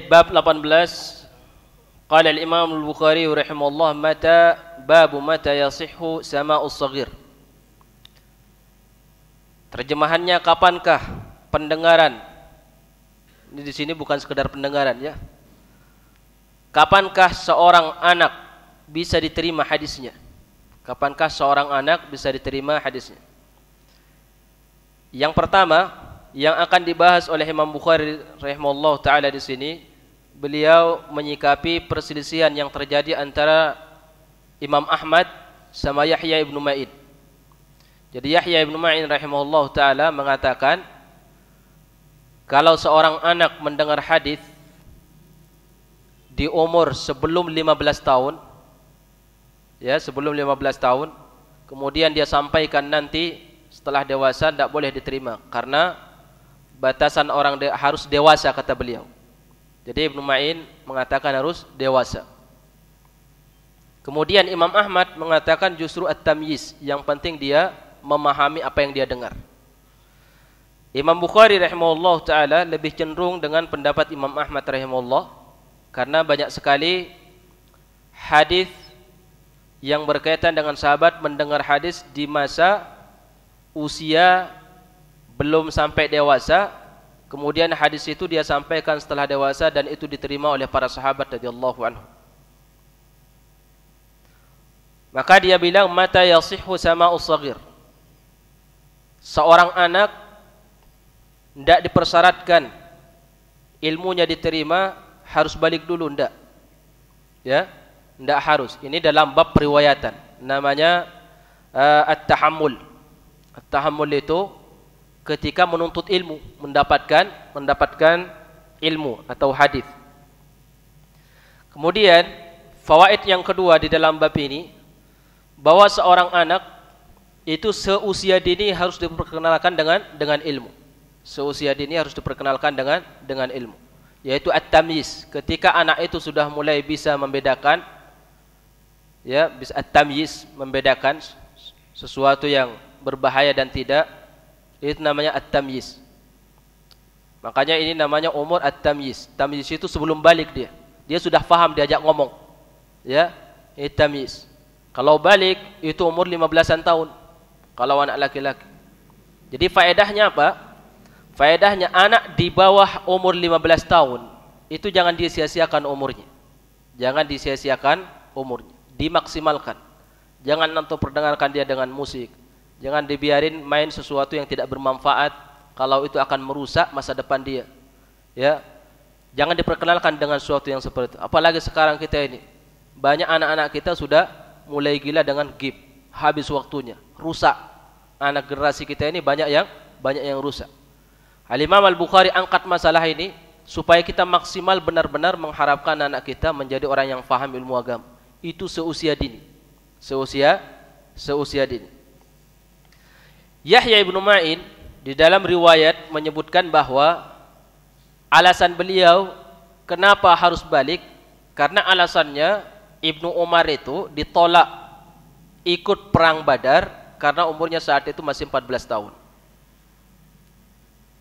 Bab 18. Qala al-Imam al-Bukhari rahimahullah babu mata yasihhu sama'us shaghir. Terjemahannya, kapankah pendengaran? Ini di sini bukan sekedar pendengaran ya. Kapankah seorang anak bisa diterima hadisnya? Kapankah seorang anak bisa diterima hadisnya? Yang pertama yang akan dibahas oleh Imam Bukhari rahimahullah taala di sini, beliau menyikapi perselisihan yang terjadi antara Imam Ahmad sama Yahya ibnu Ma'in. Jadi Yahya ibnu Ma'in rahimahullah taala mengatakan kalau seorang anak mendengar hadis di umur sebelum 15 tahun, ya sebelum 15 tahun, kemudian dia sampaikan nanti setelah dewasa tidak boleh diterima karena batasan orang harus dewasa kata beliau. Jadi Ibnu Ma'in mengatakan harus dewasa. Kemudian Imam Ahmad mengatakan justru at-tamyiz, yang penting dia memahami apa yang dia dengar. Imam Bukhari rahimahullah ta'ala lebih cenderung dengan pendapat Imam Ahmad rahimahullah, karena banyak sekali hadis yang berkaitan dengan sahabat mendengar hadis di masa usia belum sampai dewasa, kemudian hadis itu dia sampaikan setelah dewasa dan itu diterima oleh para sahabat radhiyallahu anhu. Maka dia bilang mata yasihhu sama'us shaghir. Seorang anak tidak dipersyaratkan ilmunya diterima harus balik dulu, tidak. Ya, tidak harus. Ini dalam bab periwayatan. Namanya at-tahammul. At-tahammul itu ketika menuntut ilmu, mendapatkan ilmu atau hadis. Kemudian fawaid yang kedua di dalam bab ini, bahwa seorang anak itu seusia dini harus diperkenalkan dengan ilmu. Seusia dini harus diperkenalkan dengan ilmu, yaitu at-tamyiz. Ketika anak itu sudah mulai bisa membedakan, ya, bisa at-tamyiz, membedakan sesuatu yang berbahaya dan tidak, itu namanya at-tamyiz. Makanya ini namanya umur at-tamyiz. Tamyiz itu sebelum balik dia sudah paham, diajak ngomong, ya, itu tamyiz. Kalau balik itu umur 15-an tahun kalau anak laki-laki. Jadi faedahnya apa? Faedahnya anak di bawah umur 15 tahun itu jangan disia-siakan umurnya. Jangan disia-siakan umurnya, dimaksimalkan. Jangan nanti perdengarkan dia dengan musik. Jangan dibiarin main sesuatu yang tidak bermanfaat, kalau itu akan merusak masa depan dia. Ya. Jangan diperkenalkan dengan sesuatu yang seperti itu. Apalagi sekarang kita ini, banyak anak-anak kita sudah mulai gila dengan game, habis waktunya, rusak. Anak generasi kita ini banyak yang rusak. Al-Imam Al-Bukhari angkat masalah ini supaya kita maksimal benar-benar mengharapkan anak kita menjadi orang yang faham ilmu agama. Itu seusia dini. Seusia dini. Yahya ibnu Ma'in di dalam riwayat menyebutkan bahwa alasan beliau kenapa harus balik, karena alasannya Ibnu Umar itu ditolak ikut perang Badar karena umurnya saat itu masih 14 tahun.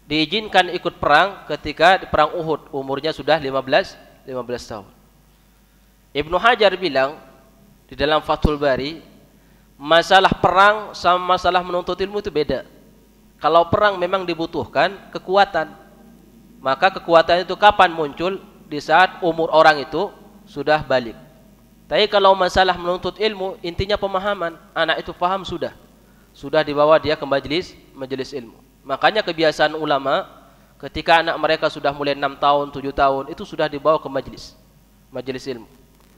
Diizinkan ikut perang ketika di perang Uhud, umurnya sudah 15 tahun. Ibnu Hajar bilang di dalam Fathul Bari, masalah perang sama masalah menuntut ilmu itu beda. Kalau perang memang dibutuhkan kekuatan, maka kekuatan itu kapan muncul? Di saat umur orang itu sudah balik. Tapi kalau masalah menuntut ilmu, intinya pemahaman. Anak itu paham sudah dibawa dia ke majelis ilmu. Makanya kebiasaan ulama ketika anak mereka sudah mulai 6 tahun, 7 tahun, itu sudah dibawa ke majelis ilmu.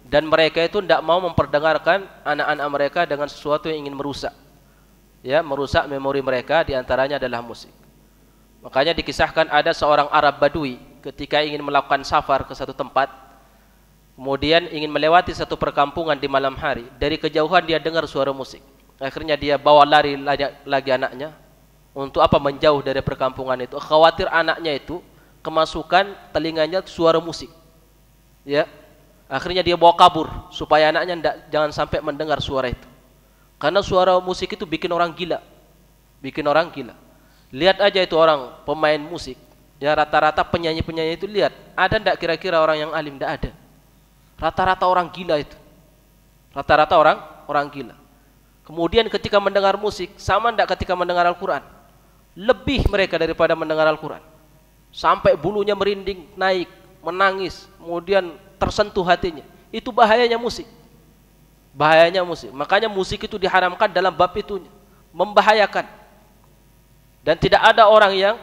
Dan mereka itu tidak mau memperdengarkan anak-anak mereka dengan sesuatu yang ingin merusak. Ya, merusak memori mereka, diantaranya adalah musik. Makanya dikisahkan ada seorang Arab Badui ketika ingin melakukan safar ke satu tempat, kemudian ingin melewati satu perkampungan di malam hari. Dari kejauhan dia dengar suara musik. Akhirnya dia bawa lari lagi anaknya. Untuk apa? Menjauh dari perkampungan itu. Khawatir anaknya itu kemasukan telinganya suara musik. Ya. Akhirnya dia bawa kabur supaya anaknya jangan sampai mendengar suara itu. Karena suara musik itu bikin orang gila. Lihat aja itu orang pemain musik. Ya, rata-rata penyanyi-penyanyi itu, lihat, ada enggak kira-kira orang yang alim? Enggak ada. Rata-rata orang gila itu. Rata-rata orang gila. Kemudian ketika mendengar musik, sama enggak ketika mendengar Al-Quran? Lebih mereka daripada mendengar Al-Quran. Sampai bulunya merinding, naik, menangis, kemudian tersentuh hatinya. Itu bahayanya musik. Makanya musik itu diharamkan dalam bab itunya. Membahayakan. Dan tidak ada orang yang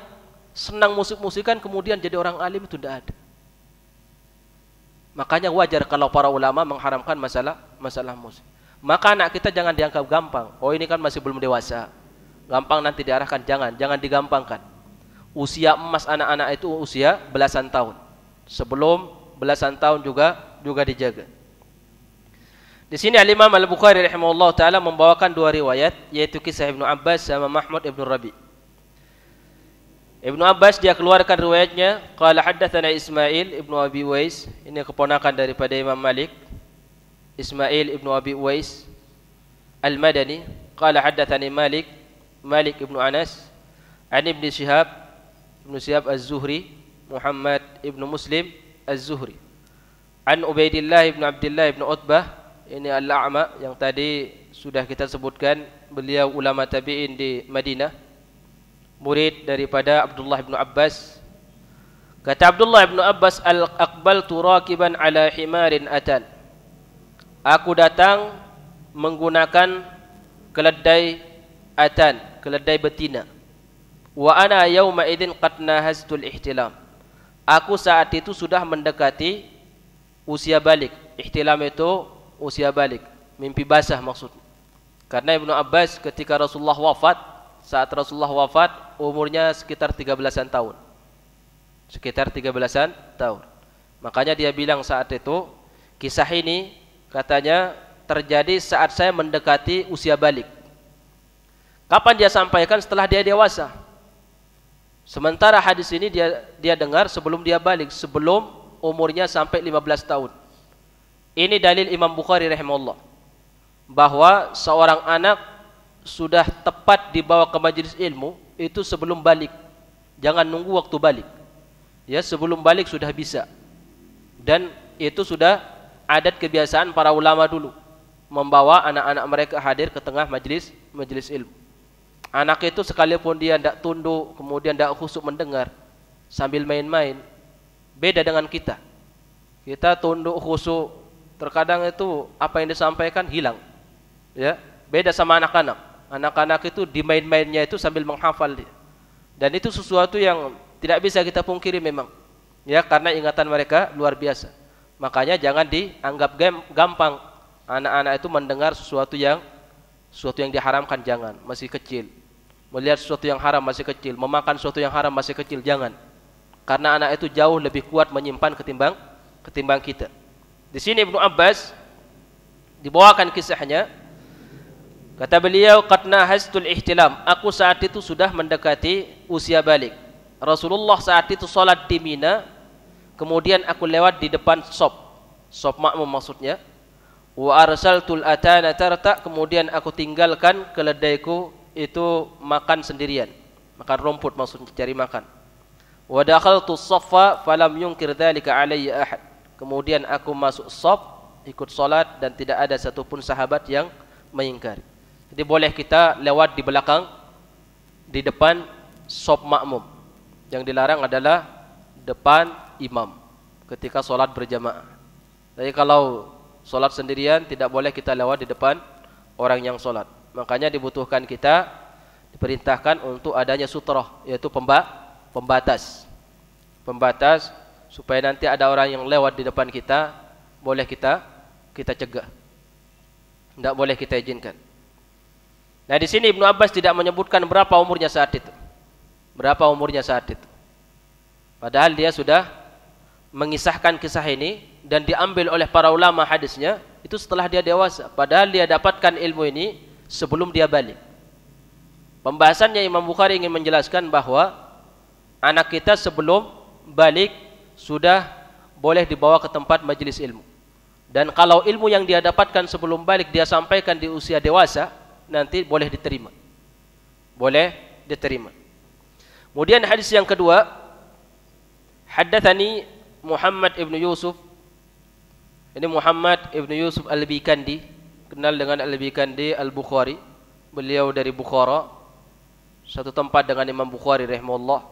senang musik-musikan kemudian jadi orang alim, itu tidak ada. Makanya wajar kalau para ulama mengharamkan masalah musik. Maka anak kita jangan dianggap gampang. Oh, ini kan masih belum dewasa, gampang nanti diarahkan. Jangan digampangkan. Usia emas anak-anak itu usia belasan tahun. Sebelum belasan tahun juga dijaga. Di sini Al-Imam Al-Bukhari rahimahullah taala membawakan dua riwayat, yaitu kisah Ibnu Abbas sama Mahmud Ibnu Rabi. Ibnu Abbas dia keluarkan riwayatnya, qala haddatsana Ismail ibnu Abi Uwais, ini keponakan daripada Imam Malik. Ismail ibnu Abi Uwais Al-Madani, qala haddatsani Malik ibnu Anas, an Ibnu Syihab Az-Zuhri, Muhammad ibnu Muslim Az-Zuhri, an Ubaidillah ibnu Abdullah ibnu Utbah, ini Al-A'ma yang tadi sudah kita sebutkan, beliau ulama tabi'in di Madinah, murid daripada Abdullah bin Abbas. Kata Abdullah bin Abbas, aqbaltu rakiban ala himarin atan. Aku datang menggunakan keledai atan, keledai betina. Wa ana yauma idzin qad nahaztul ihtilam. Aku saat itu sudah mendekati usia balik. Ihtilam itu usia balik, mimpi basah maksudnya. Karena Ibnu Abbas ketika Rasulullah wafat, saat Rasulullah wafat umurnya sekitar 13-an tahun. Sekitar 13-an tahun. Makanya dia bilang saat itu, kisah ini katanya terjadi saat saya mendekati usia balik. Kapan dia sampaikan? Setelah dia dewasa. Sementara hadis ini dia dengar sebelum dia balik, sebelum umurnya sampai 15 tahun. Ini dalil Imam Bukhari rahimahullah, bahwa seorang anak sudah tepat dibawa ke majelis ilmu itu sebelum balik. Jangan nunggu waktu balik. Ya, sebelum balik sudah bisa. Dan itu sudah adat kebiasaan para ulama dulu, membawa anak-anak mereka hadir ke tengah majelis ilmu. Anak itu sekalipun dia tidak tunduk, kemudian tidak khusyuk mendengar, sambil main-main, beda dengan kita. Kita tunduk khusyuk, terkadang itu apa yang disampaikan hilang. Ya, beda sama anak-anak. Anak-anak itu di main-mainnya itu sambil menghafal dia. Dan itu sesuatu yang tidak bisa kita pungkiri memang. Ya, karena ingatan mereka luar biasa. Makanya jangan dianggap gampang anak-anak itu mendengar sesuatu yang diharamkan, jangan, masih kecil. Melihat sesuatu yang haram masih kecil, memakan sesuatu yang haram masih kecil, jangan. Karena anak itu jauh lebih kuat menyimpan ketimbang kita. Di sini Ibnu Abbas dibawakan kisahnya. Kata beliau, qad nahaztul ihtilam. Aku saat itu sudah mendekati usia balik. Rasulullah saat itu salat di Mina, kemudian aku lewat di depan sop makmum maksudnya. Wa arsaltul atana tarta, kemudian aku tinggalkan keledaiku itu makan sendirian, makan rumput maksudnya, cari makan. Wa dakhaltu saffa falam yunkir dzalika alayya ahad. Kemudian aku masuk saf, ikut salat, dan tidak ada satupun sahabat yang mengingkari. Jadi boleh kita lewat di belakang, di depan saf makmum. Yang dilarang adalah depan imam ketika salat berjamaah. Jadi kalau salat sendirian tidak boleh kita lewat di depan orang yang salat. Makanya dibutuhkan kita diperintahkan untuk adanya sutrah, yaitu pembatas supaya nanti ada orang yang lewat di depan kita, boleh kita cegah. Tidak boleh kita izinkan. Nah, di sini Ibnu Abbas tidak menyebutkan berapa umurnya saat itu. Padahal dia sudah mengisahkan kisah ini dan diambil oleh para ulama hadisnya itu setelah dia dewasa. Padahal dia dapatkan ilmu ini sebelum dia balik. Pembahasannya Imam Bukhari ingin menjelaskan bahwa anak kita sebelum balik sudah boleh dibawa ke tempat majelis ilmu. Dan kalau ilmu yang dia dapatkan sebelum balik dia sampaikan di usia dewasa, nanti boleh diterima. Kemudian hadis yang kedua, haddatsani Muhammad ibnu Yusuf. Ini Muhammad ibnu Yusuf Al-Bikandi, kenal dengan Al-Bikandi Al-Bukhari. Beliau dari Bukhara, satu tempat dengan Imam Bukhari rahimahullah.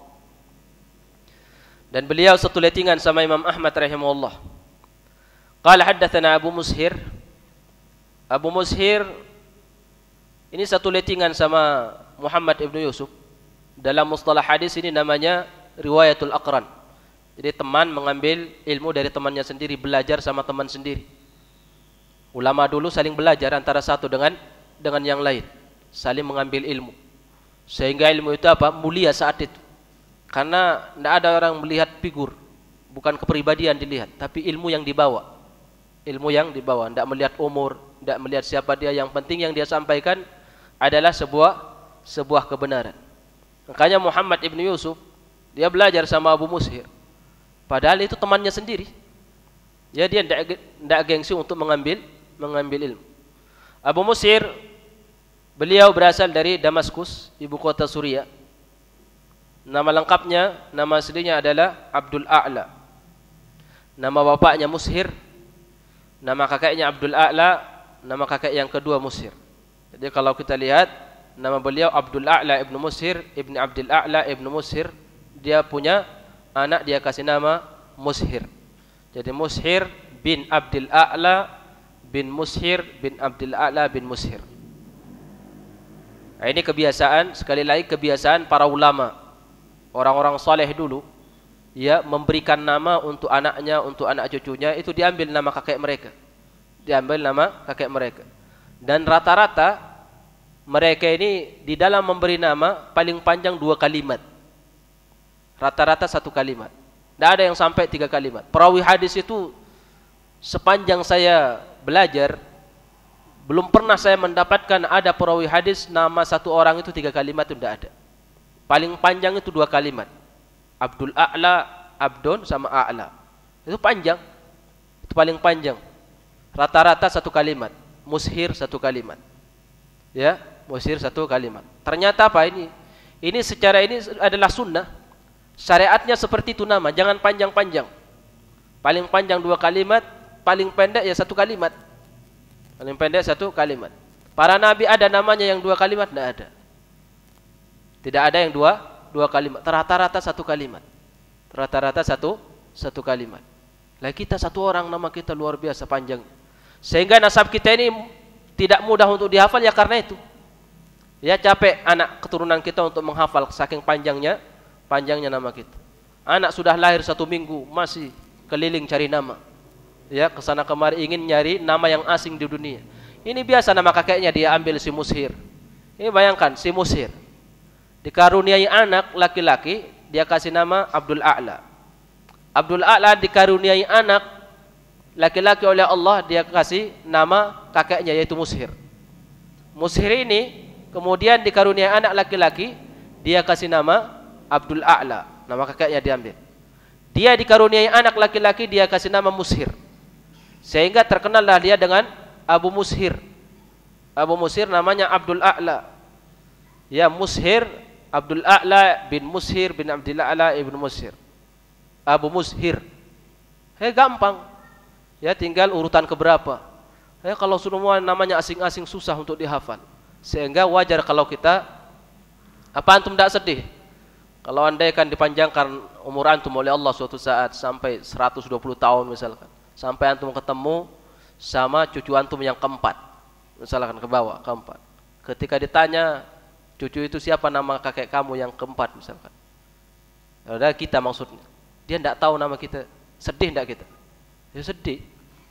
Dan beliau satu lettingan sama Imam Ahmad rahimahullah. Qala haddatsana Abu Mushir. Abu Mushir ini satu lettingan sama Muhammad ibnu Yusuf. Dalam mustalah hadis ini namanya riwayatul aqran. Jadi teman mengambil ilmu dari temannya sendiri, belajar sama teman sendiri. Ulama dulu saling belajar antara satu dengan yang lain, saling mengambil ilmu. Sehingga ilmu itu mulia saat itu. Karena tidak ada orang melihat figur, bukan kepribadian dilihat, tapi ilmu yang dibawa. Tidak melihat umur, tidak melihat siapa dia, yang penting yang dia sampaikan adalah sebuah kebenaran. Makanya Muhammad ibnu Yusuf Dia belajar sama Abu Mushir. Padahal itu temannya sendiri. Ya, dia tidak gengsi untuk mengambil ilmu. Abu Mushir, beliau berasal dari Damaskus, ibu kota Suriah. Nama lengkapnya, nama aslinya adalah Abdul A'la. Nama bapaknya Mushir, nama kakeknya Abdul A'la, nama kakek yang kedua Mushir. Jadi kalau kita lihat nama beliau Abdul A'la ibnu Mushir, ibni Abdul A'la ibnu Mushir, dia punya anak, dia kasih nama Mushir. Jadi Mushir bin Abdul A'la bin Mushir bin Abdul A'la bin Mushir. Nah, ini kebiasaan, sekali lagi kebiasaan para ulama, orang-orang saleh dulu, ya, memberikan nama untuk anaknya, untuk anak cucunya, itu diambil nama kakek mereka. Diambil nama kakek mereka. Dan rata-rata mereka ini di dalam memberi nama paling panjang 2 kalimat. Rata-rata 1 kalimat. Tidak ada yang sampai 3 kalimat. Perawi hadis itu sepanjang saya belajar, belum pernah saya mendapatkan ada perawi hadis nama satu orang itu 3 kalimat, itu tidak ada. Paling panjang itu 2 kalimat. Abdul A'la, Abdun sama A'la. Itu panjang. Itu paling panjang. Rata-rata 1 kalimat. Mushir 1 kalimat. Ya, Mushir 1 kalimat. Ternyata apa ini? Ini secara ini adalah sunnah. Syariatnya seperti itu nama, jangan panjang-panjang. Paling panjang 2 kalimat, paling pendek ya 1 kalimat. Paling pendek 1 kalimat. Para nabi ada namanya yang 2 kalimat? Tidak ada. Tidak ada yang dua kalimat. Rata-rata 1 kalimat. Rata-rata satu kalimat. Lah kita 1 orang nama kita luar biasa panjangnya. Sehingga nasab kita ini tidak mudah untuk dihafal ya karena itu. Ya, capek anak keturunan kita untuk menghafal saking panjangnya nama kita. Anak sudah lahir 1 minggu masih keliling cari nama. Ya, kesana kemari ingin nyari nama yang asing di dunia. Ini biasa nama kakeknya dia ambil si Mushir. Ini bayangkan si Mushir dikaruniai anak laki-laki, dia kasih nama Abdul A'la. Abdul A'la dikaruniai anak laki-laki oleh Allah, dia kasih nama kakeknya yaitu Mushir. Mushir ini kemudian dikaruniai anak laki-laki, dia kasih nama Abdul A'la, nama kakeknya diambil. Dia dikaruniai anak laki-laki, dia kasih nama Mushir. Sehingga terkenallah dia dengan Abu Mushir. Abu Mushir namanya Abdul A'la. Ya, Mushir Abdul A'la bin Mushir bin Abdul A'la ibn Mushir. Abu Mushir. Gampang. Ya, tinggal urutan keberapa. Kalau semua namanya asing-asing susah untuk dihafal. Sehingga wajar kalau kita, apa antum tidak sedih? Kalau andai kan dipanjangkan umur antum oleh Allah suatu saat sampai 120 tahun misalkan. Sampai antum ketemu sama cucu antum yang keempat. Misalkan ke bawah, keempat. Ketika ditanya, cucu itu siapa nama kakek kamu yang keempat misalkan. Ada kita maksudnya. Dia tidak tahu nama kita. Sedih tidak kita? Ya sedih.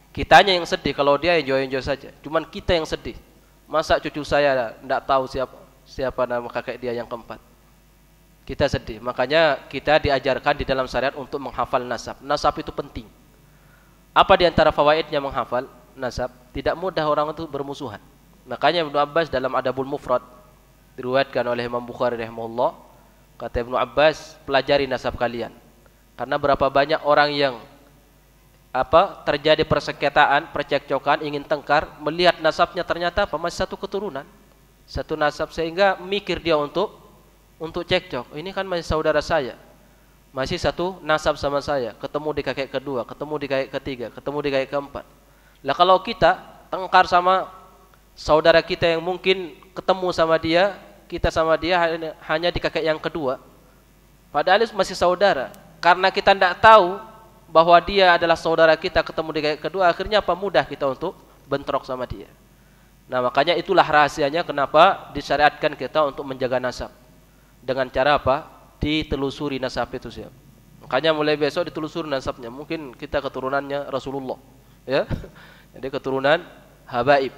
Kitanya yang sedih, kalau dia enjoy saja. Cuman kita yang sedih. Masa cucu saya tidak tahu siapa nama kakek dia yang keempat. Kita sedih. Makanya kita diajarkan di dalam syariat untuk menghafal nasab. Nasab itu penting. Apa di antara fawaidnya menghafal nasab? Tidak mudah orang itu bermusuhan. Makanya Ibnu Abbas dalam Adabul Mufrad diriwayatkan oleh Imam Bukhari rahimahullah, kata Ibnu Abbas, pelajari nasab kalian. Karena berapa banyak orang yang terjadi persengketaan, percekcokan, ingin tengkar, melihat nasabnya ternyata masih 1 keturunan, 1 nasab, sehingga mikir dia untuk cekcok. Ini kan masih saudara saya, masih 1 nasab sama saya, ketemu di kakek kedua, ketemu di kakek ketiga, ketemu di kakek keempat. Lah kalau kita tengkar sama saudara kita yang mungkin ketemu sama dia, kita sama dia hanya di kakek yang kedua, padahal masih saudara. Karena kita tidak tahu bahwa dia adalah saudara kita, ketemu di kakek kedua, akhirnya mudah kita untuk bentrok sama dia. Nah, makanya itulah rahasianya kenapa disyariatkan kita untuk menjaga nasab. Dengan cara apa? Ditelusuri nasab itu siapa. Makanya mulai besok ditelusuri nasabnya. Mungkin kita keturunannya Rasulullah, ya. Jadi keturunan habaib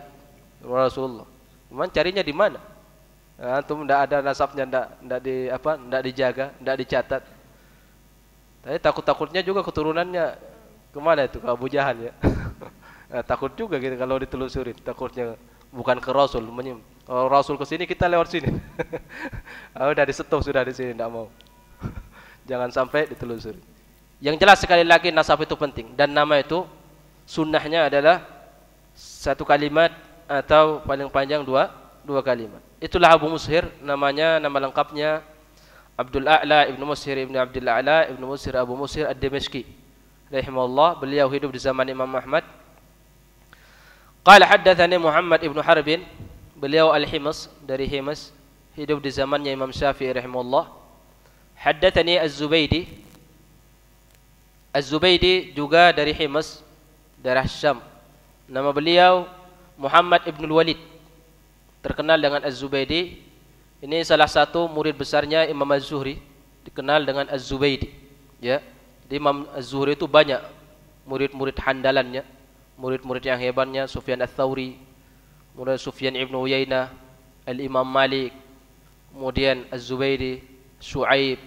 Rasulullah. Cuman carinya di mana? Antum tidak ada nasabnya, tidak dijaga, tidak dicatat. Tapi takut-takutnya juga keturunannya kemana itu, ke Abu Jahal ya. Nah, takut juga gitu kalau ditelusuri, takutnya bukan ke Rasul. Kalau Rasul ke sini kita lewat sini. Udah di stop sudah di sini, tidak mau. Jangan sampai ditelusuri. Yang jelas sekali lagi nasab itu penting, dan nama itu sunnahnya adalah satu kalimat atau paling panjang dua kalimat. Itulah Abu Mushir, namanya, nama lengkapnya Abdul A'la ibnu Mushir ibnu Abdul A'la ibnu Mushir Abu Mushir ad-Dimashqi rahimahullah. Beliau hidup di zaman Imam Ahmad. Qala haddatsani Muhammad ibnu Harbin, beliau al-Himas, dari Himas, hidup di zamannya Imam Syafi'i rahimahullah. Haddatsani Az-Zubaydi, Az-Zubaydi juga dari Himas, daerah Syam. Nama beliau Muhammad ibn Walid, terkenal dengan Az-Zubaydi. Ini salah satu murid besarnya Imam Az-Zuhri, dikenal dengan Az-Zubaydi. Ya, di Imam Az-Zuhri itu banyak murid-murid handalannya, murid-murid yang hebatnya, Sufyan Ats-Tsauri, kemudian Sufyan ibn Uyainah, Al-Imam Malik, kemudian Az-Zubaydi, Syuaib,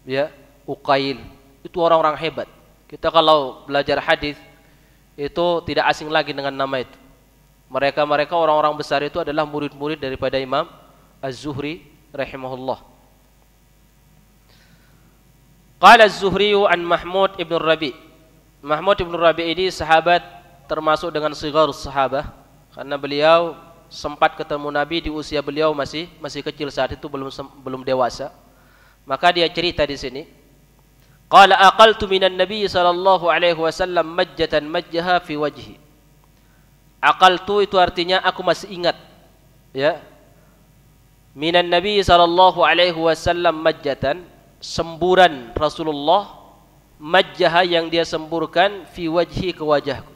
ya, Uqail. Itu orang-orang hebat. Kita kalau belajar hadis itu tidak asing lagi dengan nama itu. Mereka orang-orang besar itu adalah murid-murid daripada Imam Az-Zuhri rahimahullah. Qala Az-Zuhri an Mahmud ibn Rabi. Mahmud ibn Rabi ini sahabat termasuk dengan sigharus sahabah, karena beliau sempat ketemu Nabi di usia beliau masih kecil, saat itu belum dewasa. Maka dia cerita di sini. Qala aqaltu minan Nabi sallallahu alaihi wasallam majjatan majjaha fi wajhi. Aqaltu itu artinya aku masih ingat, ya. Minan Nabi sallallahu alaihi wasallam majjatan, semburan Rasulullah, majjaha yang dia semburkan, fi wajhi, ke wajahku.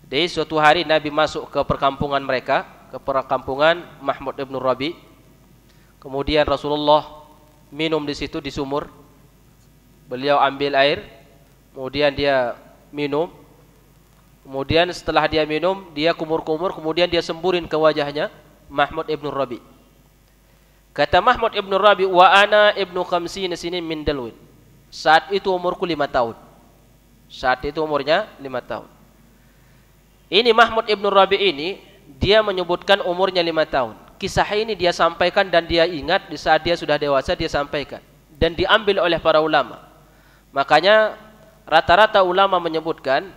Jadi suatu hari Nabi masuk ke perkampungan mereka, ke perkampungan Mahmud ibn Rabi. Kemudian Rasulullah minum di situ, di sumur. Beliau ambil air, kemudian dia minum. Kemudian setelah dia minum, dia kumur-kumur, kemudian dia semburin ke wajahnya Mahmud ibn Rabi. Kata Mahmud ibn Rabi, wa ana ibnu khamsina sinin min dalwin. Saat itu umurku 5 tahun. Saat itu umurnya 5 tahun. Ini Mahmud ibn Rabi ini, dia menyebutkan umurnya 5 tahun. Kisah ini dia sampaikan dan dia ingat di saat dia sudah dewasa, dia sampaikan. Dan diambil oleh para ulama. Makanya rata-rata ulama menyebutkan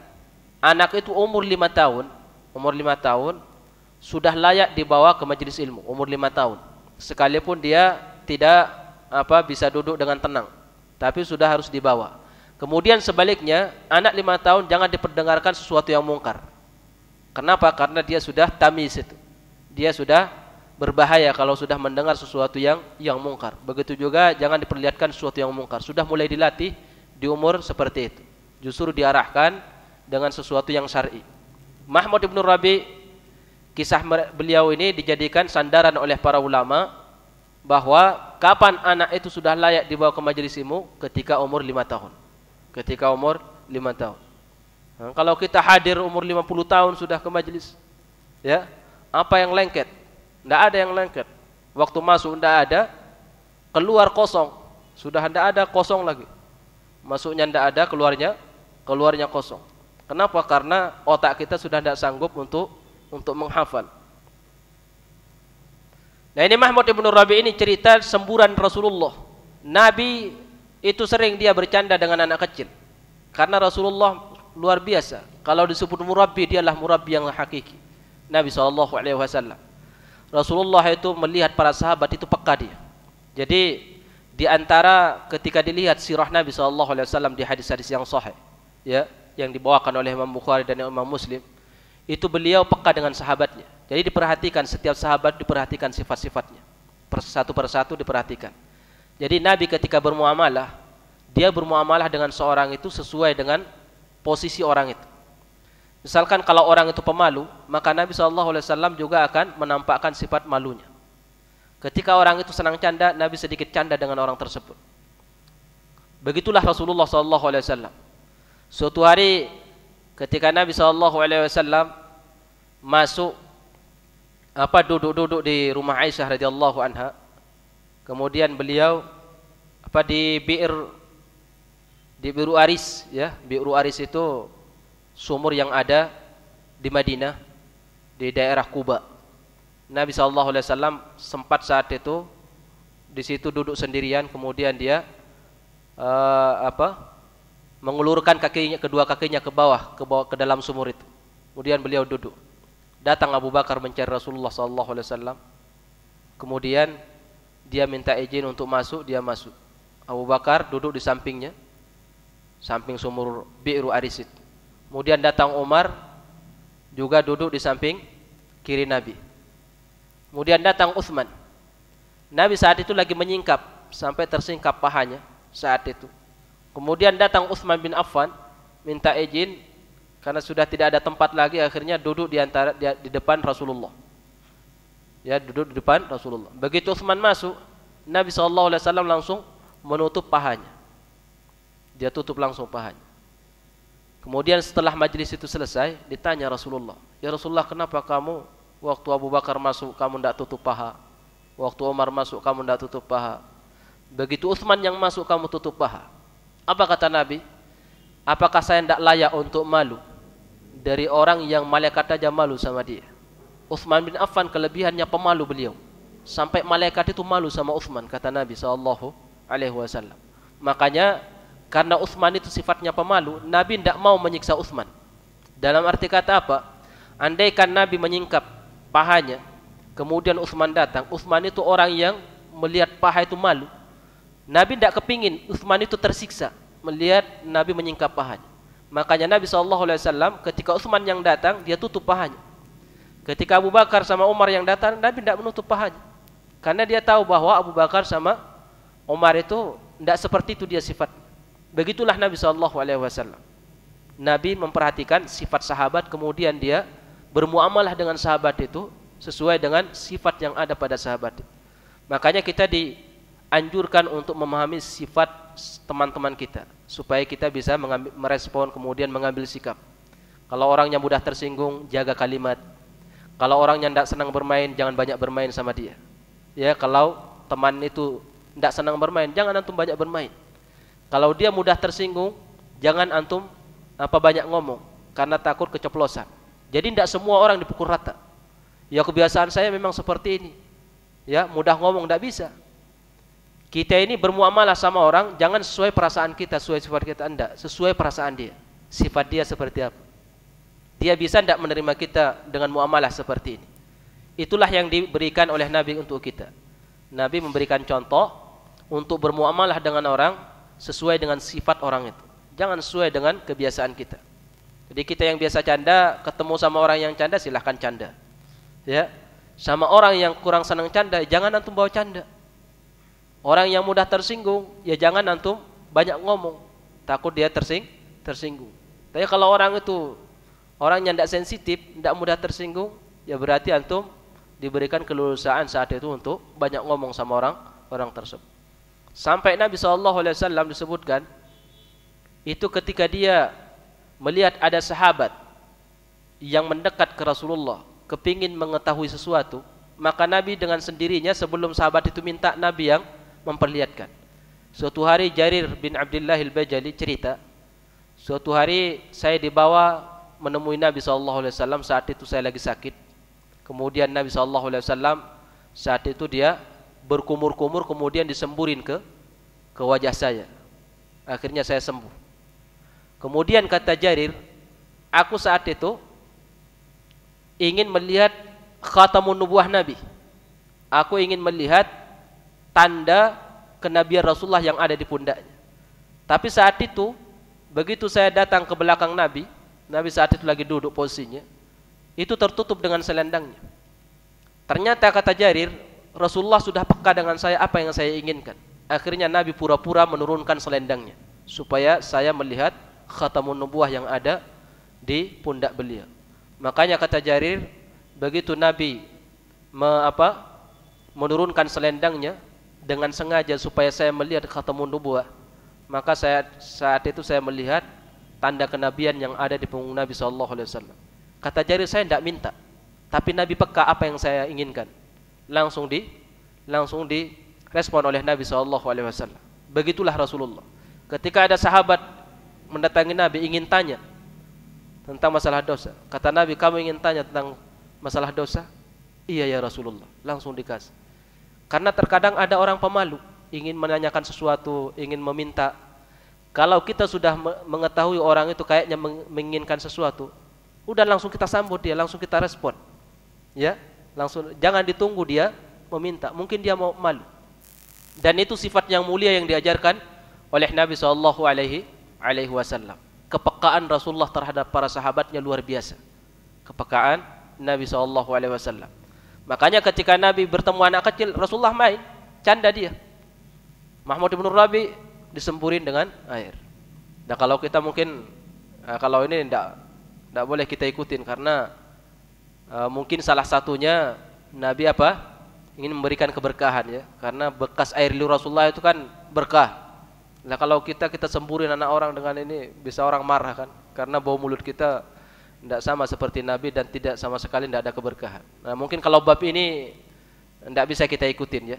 anak itu umur 5 tahun, umur 5 tahun sudah layak dibawa ke majelis ilmu, umur 5 tahun. Sekalipun dia tidak bisa duduk dengan tenang, tapi sudah harus dibawa. Kemudian sebaliknya, anak 5 tahun jangan diperdengarkan sesuatu yang mungkar. Kenapa? Karena dia sudah tamyiz itu. Dia sudah berbahaya kalau sudah mendengar sesuatu yang mungkar. Begitu juga jangan diperlihatkan sesuatu yang mungkar. Sudah mulai dilatih di umur seperti itu. Justru diarahkan dengan sesuatu yang syar'i. Mahmud ibn Rabi, kisah beliau ini dijadikan sandaran oleh para ulama bahwa kapan anak itu sudah layak dibawa ke majelis ilmu, ketika umur 5 tahun. Ketika umur 5 tahun. Nah, kalau kita hadir umur 50 tahun sudah ke majelis, ya, apa yang lengket? Tidak ada yang lengket. Waktu masuk tidak ada, keluar kosong. Sudah tidak ada, kosong lagi. Masuknya tidak ada, keluarnya kosong. Kenapa? Karena otak kita sudah tidak sanggup untuk menghafal. Nah, ini Mahmud ibn Rabi ini cerita semburan Rasulullah. Nabi itu sering dia bercanda dengan anak kecil. Karena Rasulullah luar biasa. Kalau disebut murabbi, dialah murabbi yang hakiki. Nabi SAW. Rasulullah itu melihat para sahabat itu peka dia. Jadi di antara ketika dilihat sirah Nabi SAW di hadis-hadis yang sahih, ya, yang dibawakan oleh Imam Bukhari dan Imam Muslim, itu beliau peka dengan sahabatnya. Jadi diperhatikan, setiap sahabat diperhatikan sifat-sifatnya, satu persatu diperhatikan. Jadi Nabi ketika bermuamalah, dia bermuamalah dengan seorang itu sesuai dengan posisi orang itu. Misalkan kalau orang itu pemalu, maka Nabi SAW juga akan menampakkan sifat malunya. Ketika orang itu senang canda, Nabi sedikit canda dengan orang tersebut. Begitulah Rasulullah SAW. Suatu hari ketika Nabi SAW masuk duduk di rumah Aisyah radhiyallahu anha, kemudian beliau di Bi'ru Aris, ya. Bi'ru Aris itu sumur yang ada di Madinah, di daerah Kuba. Nabi SAW sempat saat itu di situ duduk sendirian, kemudian dia mengulurkan kedua kakinya ke bawah ke dalam sumur itu. Kemudian beliau duduk. Datang Abu Bakar mencari Rasulullah SAW. Kemudian dia minta izin untuk masuk, dia masuk. Abu Bakar duduk di sampingnya, samping sumur Bi'ru Arisid. Kemudian datang Umar, juga duduk di samping kiri Nabi. Kemudian datang Utsman. Nabi saat itu lagi menyingkap sampai tersingkap pahanya saat itu. Kemudian datang Utsman bin Affan minta izin karena sudah tidak ada tempat lagi, akhirnya duduk di depan Rasulullah. Ya, duduk di depan Rasulullah. Begitu Utsman masuk, Nabi SAW langsung menutup pahanya. Dia tutup langsung pahanya. Kemudian setelah majlis itu selesai, ditanya Rasulullah, "Ya Rasulullah, kenapa kamu waktu Abu Bakar masuk kamu tidak tutup paha? Waktu Umar masuk kamu tidak tutup paha. Begitu Utsman yang masuk kamu tutup paha." Apa kata Nabi? "Apakah saya tidak layak untuk malu dari orang yang malaikat aja malu sama dia?" Utsman bin Affan kelebihannya pemalu beliau. Sampai malaikat itu malu sama Utsman, kata Nabi SAW. Makanya karena Utsman itu sifatnya pemalu, Nabi tidak mau menyiksa Utsman. Dalam arti kata apa? Andaikan Nabi menyingkap pahanya, kemudian Utsman datang, Utsman itu orang yang melihat paha itu malu. Nabi tidak kepingin Utsman itu tersiksa melihat Nabi menyingkap pahanya. Makanya Nabi SAW ketika Utsman yang datang, dia tutup pahanya. Ketika Abu Bakar sama Umar yang datang, Nabi tidak menutup pahanya. Karena dia tahu bahwa Abu Bakar sama Umar itu tidak seperti itu dia sifat. Begitulah Nabi SAW. Nabi memperhatikan sifat sahabat, kemudian dia bermuamalah dengan sahabat itu sesuai dengan sifat yang ada pada sahabat. Makanya kita dianjurkan untuk memahami sifat teman-teman kita supaya kita bisa merespon kemudian mengambil sikap. Kalau orangnya mudah tersinggung, jaga kalimat. Kalau orangnya tidak senang bermain, jangan banyak bermain sama dia. Ya, kalau teman itu tidak senang bermain, jangan antum banyak bermain. Kalau dia mudah tersinggung, jangan antum banyak ngomong karena takut keceplosan. Jadi tidak semua orang dipukul rata. Ya, kebiasaan saya memang seperti ini. Ya, mudah ngomong tidak bisa. Kita ini bermuamalah sama orang jangan sesuai perasaan kita, sesuai sifat kita, enggak, sesuai perasaan dia. Sifat dia seperti apa? Dia bisa tidak menerima kita dengan muamalah seperti ini. Itulah yang diberikan oleh Nabi untuk kita. Nabi memberikan contoh untuk bermuamalah dengan orang sesuai dengan sifat orang itu. Jangan sesuai dengan kebiasaan kita. Jadi kita yang biasa canda, ketemu sama orang yang canda, silahkan canda. Ya, sama orang yang kurang senang canda, jangan antum bawa canda. Orang yang mudah tersinggung, ya jangan antum banyak ngomong, takut dia tersinggung. Tapi kalau orang itu orang yang tidak sensitif, tidak mudah tersinggung, ya berarti antum diberikan keleluasaan saat itu untuk banyak ngomong sama orang tersebut. Sampai Nabi SAW disebutkan, itu ketika dia melihat ada sahabat yang mendekat ke Rasulullah, kepingin mengetahui sesuatu, maka Nabi dengan sendirinya sebelum sahabat itu minta, Nabi yang memperlihatkan. Suatu hari Jarir bin Abdullah al-Bajali cerita, suatu hari saya dibawa menemui Nabi SAW, saat itu saya lagi sakit. Kemudian Nabi SAW saat itu dia berkumur-kumur, kemudian disemburin ke wajah saya. Akhirnya saya sembuh. Kemudian kata Jarir, aku saat itu ingin melihat khatamun nubuwah Nabi. Aku ingin melihat tanda kenabian Rasulullah yang ada di pundaknya. Tapi saat itu begitu saya datang ke belakang Nabi, Nabi saat itu lagi duduk posisinya, itu tertutup dengan selendangnya. Ternyata kata Jarir, Rasulullah sudah peka dengan saya apa yang saya inginkan. Akhirnya Nabi pura-pura menurunkan selendangnya supaya saya melihat khatamun nubuwah yang ada di pundak beliau. Makanya kata Jarir, begitu Nabi menurunkan selendangnya dengan sengaja supaya saya melihat khatamun nubuwah, maka saat itu saya melihat tanda kenabian yang ada di punggung Nabi SAW. Kata Jarir, saya tidak minta, tapi Nabi peka apa yang saya inginkan. Langsung direspon oleh Nabi SAW. Begitulah Rasulullah. Ketika ada sahabat mendatangi Nabi ingin tanya tentang masalah dosa, kata Nabi, kamu ingin tanya tentang masalah dosa? Iya ya Rasulullah. Langsung dikasih. Karena terkadang ada orang pemalu, ingin menanyakan sesuatu, ingin meminta, Kalau kita sudah mengetahui orang itu kayaknya menginginkan sesuatu, udah langsung kita sambut dia, langsung kita respon. Ya, langsung, jangan ditunggu dia meminta, mungkin dia mau malu. Dan itu sifat yang mulia yang diajarkan oleh Nabi SAW. Kepekaan Rasulullah terhadap para sahabatnya luar biasa. Kepekaan Nabi SAW. Makanya ketika Nabi bertemu anak kecil, Rasulullah main, canda dia. Mahmud ibn Rabi disemburin dengan air. Dan kalau kita mungkin, kalau ini tidak boleh kita ikutin, karena mungkin salah satunya Nabi ingin memberikan keberkahan, ya, karena bekas air liur Rasulullah itu kan berkah. Nah kalau kita semburin anak orang dengan ini, bisa orang marah kan, karena bau mulut kita tidak sama seperti Nabi dan tidak sama sekali tidak ada keberkahan. Nah mungkin kalau bab ini tidak bisa kita ikutin, ya,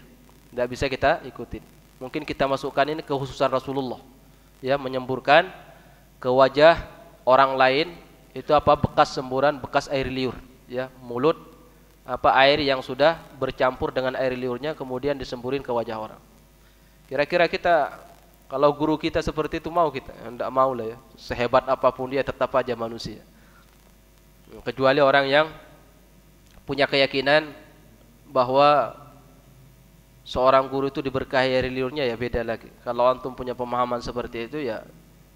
tidak bisa kita ikutin. Mungkin kita masukkan ini kekhususan Rasulullah, ya, menyemburkan ke wajah orang lain itu bekas semburan, bekas air liur, ya, mulut air yang sudah bercampur dengan air liurnya kemudian disemburin ke wajah orang. Kira-kira kita, kalau guru kita seperti itu mau kita? Tidak mau lah, ya. Sehebat apapun dia tetap aja manusia. Kecuali orang yang punya keyakinan bahwa seorang guru itu diberkahi air liurnya, ya beda lagi. Kalau antum punya pemahaman seperti itu, ya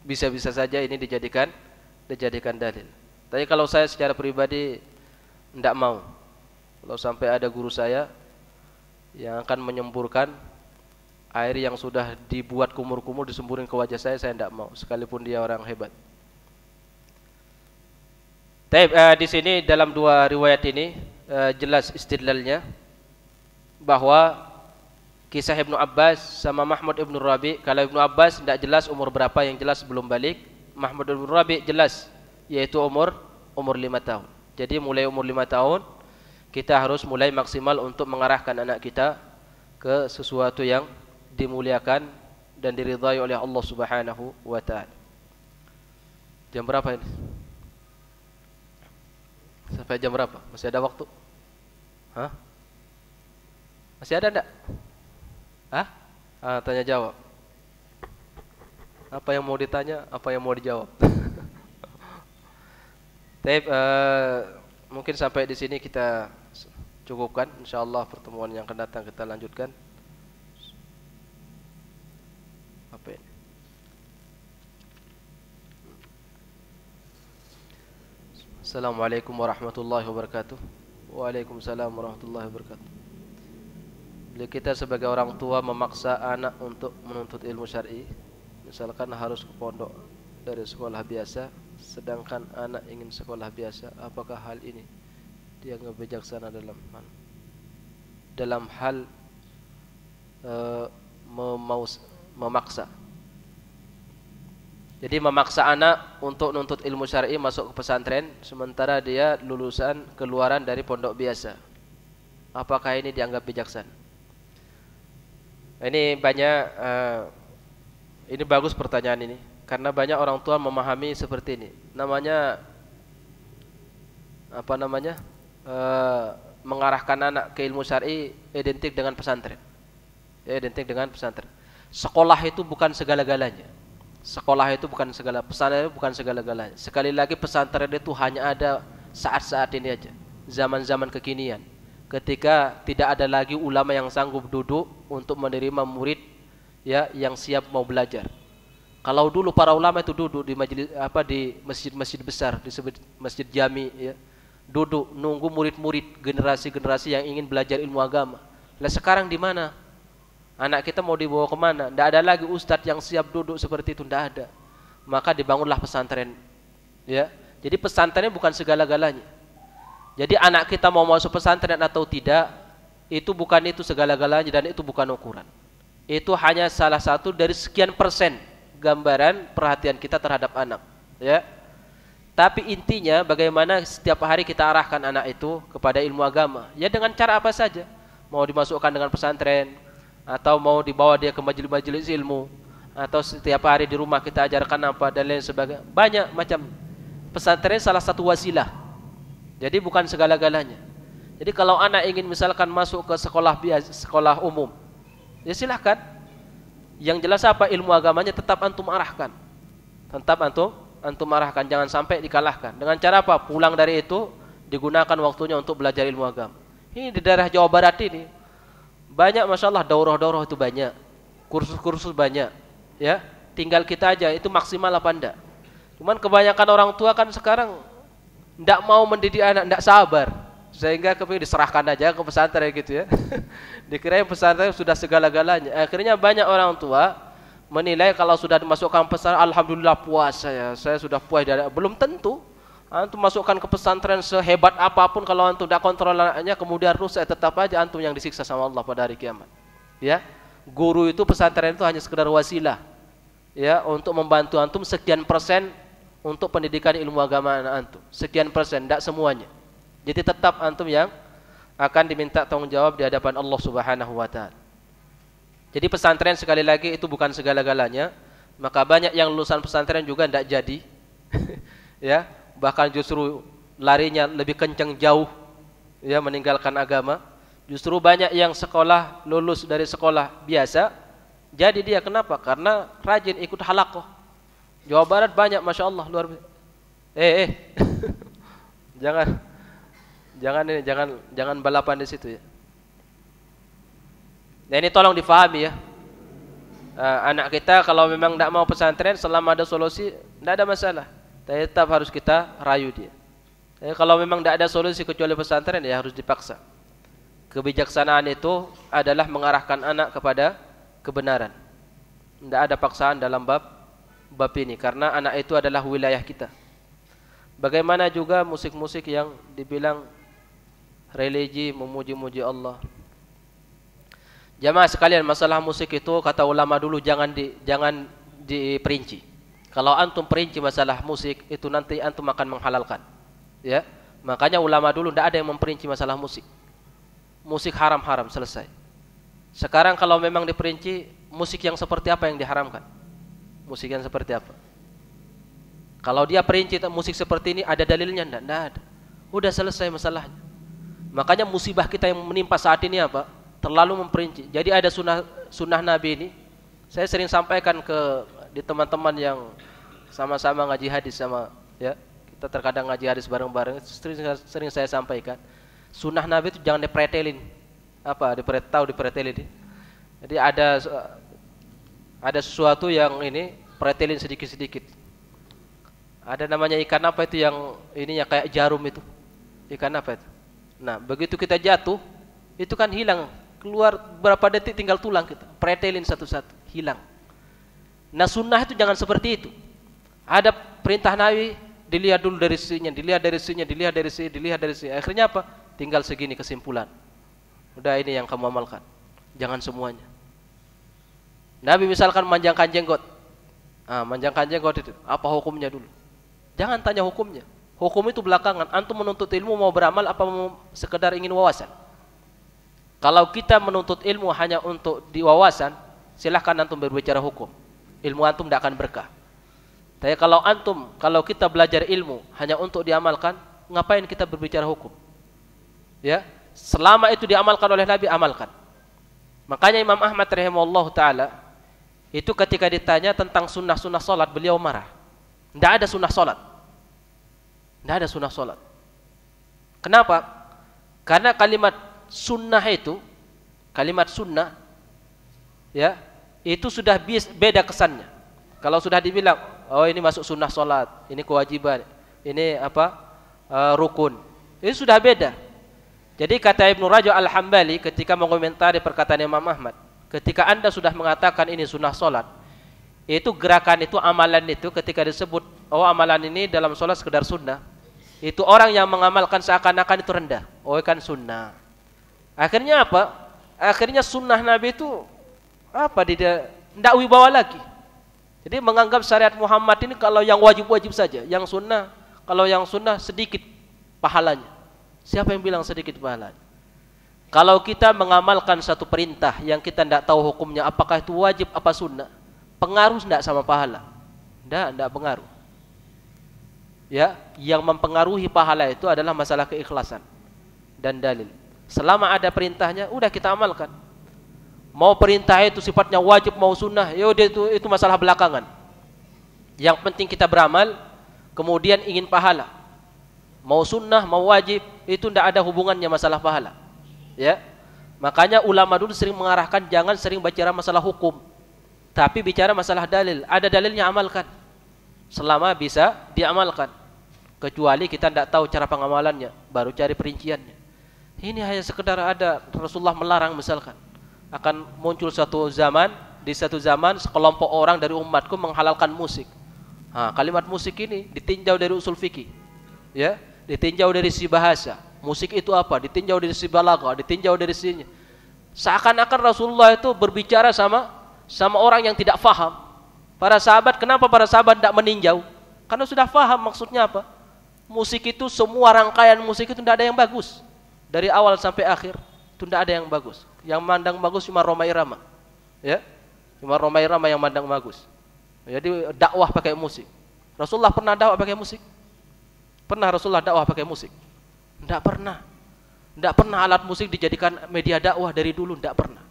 bisa-bisa saja ini dijadikan dalil. Tapi kalau saya secara pribadi tidak mau. Kalau sampai ada guru saya yang akan menyemburkan air yang sudah dibuat kumur-kumur disemburin ke wajah saya tidak mau, sekalipun dia orang hebat. Tapi di sini dalam dua riwayat ini jelas istidlalnya bahwa kisah Ibnu Abbas sama Mahmud ibn Rabi. Kalau Ibnu Abbas tidak jelas umur berapa, yang jelas belum balik. Mahmud ibn Rabi jelas, yaitu umur 5 tahun. Jadi mulai umur 5 tahun kita harus mulai maksimal untuk mengarahkan anak kita ke sesuatu yang dimuliakan dan diridhai oleh Allah Subhanahu wa taala. Jam berapa ini? Sampai jam berapa? Masih ada waktu? Hah? Masih ada enggak? Hah? Tanya jawab. Apa yang mau ditanya, apa yang mau dijawab? Tapi mungkin sampai di sini kita cukupkan. Insyaallah pertemuan yang akan datang kita lanjutkan. Apa ini? Assalamualaikum warahmatullahi wabarakatuh. Waalaikumsalam warahmatullahi wabarakatuh. Bila kita sebagai orang tua memaksa anak untuk menuntut ilmu syar'i, misalkan harus ke pondok dari sekolah biasa, sedangkan anak ingin sekolah biasa, apakah hal ini dianggap bijaksana dalam hal memaksa? Jadi memaksa anak untuk nuntut ilmu syar'i masuk ke pesantren sementara dia lulusan keluaran dari pondok biasa. Apakah ini dianggap bijaksana? Ini banyak ini bagus pertanyaan ini, karena banyak orang tua memahami seperti ini. Mengarahkan anak ke ilmu syar'i identik dengan pesantren. Identik dengan pesantren. Sekolah itu bukan segala-galanya. Sekolah itu bukan segala, pesantren itu bukan segala-galanya. Sekali lagi pesantren itu hanya ada saat-saat ini aja, zaman-zaman kekinian, ketika tidak ada lagi ulama yang sanggup duduk untuk menerima murid, ya, yang siap mau belajar. Kalau dulu para ulama itu duduk di majelis di masjid-masjid besar, disebut masjid jami, ya, duduk nunggu murid-murid generasi-generasi yang ingin belajar ilmu agama. Lah sekarang di mana? Anak kita mau dibawa kemana? Tidak ada lagi ustadz yang siap duduk seperti itu, tidak ada. Maka dibangunlah pesantren, ya. Jadi pesantren bukan segala-galanya. Jadi anak kita mau masuk pesantren atau tidak, itu bukan itu segala-galanya dan itu bukan ukuran. Itu hanya salah satu dari sekian persen gambaran perhatian kita terhadap anak, ya. Tapi intinya bagaimana setiap hari kita arahkan anak itu kepada ilmu agama, ya, dengan cara apa saja. Mau dimasukkan dengan pesantren, atau mau dibawa dia ke majelis-majelis ilmu, atau setiap hari di rumah kita ajarkan apa dan lain sebagainya. Banyak macam. Pesantren salah satu wasilah. Jadi bukan segala-galanya. Jadi kalau anak ingin misalkan masuk ke sekolah biasa, sekolah umum, ya silahkan. Yang jelas apa? Ilmu agamanya tetap antum arahkan. Tetap antum arahkan, jangan sampai dikalahkan. Dengan cara apa? Pulang dari itu digunakan waktunya untuk belajar ilmu agama. Ini di daerah Jawa Barat ini banyak, masya Allah, daurah-daurah itu banyak, kursus-kursus banyak. Ya, tinggal kita aja itu maksimal apa enggak. Cuman kebanyakan orang tua kan sekarang enggak mau mendidik anak, enggak sabar, sehingga kepingin diserahkan aja ke pesantren gitu ya. Dikirain pesantren sudah segala-galanya. Akhirnya banyak orang tua menilai kalau sudah dimasukkan pesantren, alhamdulillah puas saya sudah puas dari. Belum tentu. Antum masukkan ke pesantren sehebat apapun, kalau antum tidak kontrol anaknya kemudian rusak, tetap aja antum yang disiksa sama Allah pada hari kiamat. Ya, guru itu, pesantren itu hanya sekedar wasilah, ya, untuk membantu antum sekian persen untuk pendidikan ilmu agama anak antum, sekian persen, tidak semuanya. Jadi tetap antum yang akan diminta tanggung jawab di hadapan Allah Subhanahu wa taala. Jadi pesantren sekali lagi itu bukan segala-galanya, maka banyak yang lulusan pesantren juga tidak jadi. Ya, bahkan justru larinya lebih kencang jauh, ya, meninggalkan agama. Justru banyak yang sekolah, lulus dari sekolah biasa, jadi dia kenapa? Karena rajin ikut halaqah. Jawa Barat banyak, masya Allah, luar biasa. jangan balapan di situ ya. Nah, ini tolong difahami ya. Anak kita kalau memang tidak mau pesantren, selama ada solusi tidak ada masalah. Tapi tetap harus kita rayu dia. Tapi kalau memang tidak ada solusi kecuali pesantren, ya harus dipaksa. Kebijaksanaan itu adalah mengarahkan anak kepada kebenaran. Tidak ada paksaan dalam bab ini, karena anak itu adalah wilayah kita. Bagaimana juga musik-musik yang dibilang religi, memuji-muji Allah. Jamaah sekalian, masalah musik itu kata ulama dulu jangan diperinci. Kalau antum perinci masalah musik itu nanti antum akan menghalalkan. Ya, makanya ulama dulu tidak ada yang memperinci masalah musik. Musik haram-haram, selesai. Sekarang kalau memang diperinci, musik yang seperti apa yang diharamkan? Musik yang seperti apa? Kalau dia perinci musik seperti ini, ada dalilnya? Tidak ada. Udah selesai masalahnya. Makanya musibah kita yang menimpa saat ini apa? Terlalu memperinci. Jadi ada sunnah Nabi ini. Saya sering sampaikan di teman-teman yang sama-sama ngaji hadis sama, ya, kita terkadang ngaji hadis bareng-bareng, sering saya sampaikan, sunnah Nabi itu jangan dipretelin. Dipretelin. Jadi ada sesuatu yang ini pretelin sedikit-sedikit. Ada namanya ikan apa itu yang ininya kayak jarum itu. Ikan apa itu? Nah, begitu kita jatuh, itu kan hilang, keluar berapa detik tinggal tulang kita. Pretelin satu-satu, hilang. Nah, sunnah itu jangan seperti itu. Ada perintah Nabi, dilihat dulu dari sisinya, dilihat dari sini. Akhirnya apa? Tinggal segini kesimpulan. Udah, ini yang kamu amalkan. Jangan semuanya. Nabi misalkan manjangkan jenggot. Manjangkan jenggot itu, apa hukumnya dulu? Jangan tanya hukumnya. Hukum itu belakangan. Antum menuntut ilmu mau beramal apa mau sekedar ingin wawasan? Kalau kita menuntut ilmu hanya untuk diwawasan, silahkan antum berbicara hukum. Ilmu antum tidak akan berkah. Tapi kalau kita belajar ilmu hanya untuk diamalkan, ngapain kita berbicara hukum? Ya, selama itu diamalkan oleh Nabi, amalkan. Makanya Imam Ahmad rahimahullah taala itu ketika ditanya tentang sunnah-sunnah salat, beliau marah. Tidak ada sunnah salat. Tidak ada sunnah salat. Kenapa? Karena kalimat sunnah itu, kalimat sunnah, ya, itu sudah beda kesannya. Kalau sudah dibilang, oh ini masuk sunnah salat, ini kewajiban, ini rukun, ini sudah beda. Jadi kata Ibnu Rajab Al-Hambali ketika mengomentari perkataan Imam Ahmad, ketika anda sudah mengatakan ini sunnah salat, itu gerakan itu, amalan itu ketika disebut, oh amalan ini dalam salat sekedar sunnah, itu orang yang mengamalkan seakan-akan itu rendah. Oh kan sunnah. Akhirnya apa? Akhirnya sunnah Nabi itu tidak wibawa lagi. Jadi menganggap syariat Muhammad ini kalau yang wajib-wajib saja, yang sunnah, kalau yang sunnah sedikit pahalanya. Siapa yang bilang sedikit pahalanya? Kalau kita mengamalkan satu perintah yang kita tidak tahu hukumnya, apakah itu wajib apa sunnah, pengaruh tidak sama pahala? Tidak pengaruh. Ya, yang mempengaruhi pahala itu adalah masalah keikhlasan dan dalil. Selama ada perintahnya, udah kita amalkan. Mau perintah itu sifatnya wajib, mau sunnah, ya udah itu masalah belakangan. Yang penting kita beramal, kemudian ingin pahala. Mau sunnah, mau wajib, itu tidak ada hubungannya masalah pahala. Ya, makanya ulama dulu sering mengarahkan jangan sering bicara masalah hukum, tapi bicara masalah dalil. Ada dalilnya amalkan, selama bisa diamalkan. Kecuali kita tidak tahu cara pengamalannya, baru cari perinciannya. Ini hanya sekedar ada Rasulullah melarang misalkan. Akan muncul di satu zaman sekelompok orang dari umatku menghalalkan musik. Kalimat musik ini ditinjau dari usul fikih, ya, ditinjau dari sisi bahasa. Musik itu apa? Ditinjau dari sisi balaghah, ditinjau dari sisinya. Seakan-akan Rasulullah itu berbicara sama orang yang tidak faham. Para sahabat, kenapa para sahabat tidak meninjau? Karena sudah faham maksudnya apa. Musik itu, semua rangkaian musik itu tidak ada yang bagus. Dari awal sampai akhir itu tidak ada yang bagus. Yang mandang bagus cuma Rhoma Irama, ya, cuma Rhoma Irama yang mandang bagus. Jadi dakwah pakai musik. Rasulullah pernah dakwah pakai musik? Pernah Rasulullah dakwah pakai musik? Tidak pernah. Tidak pernah alat musik dijadikan media dakwah dari dulu, tidak pernah.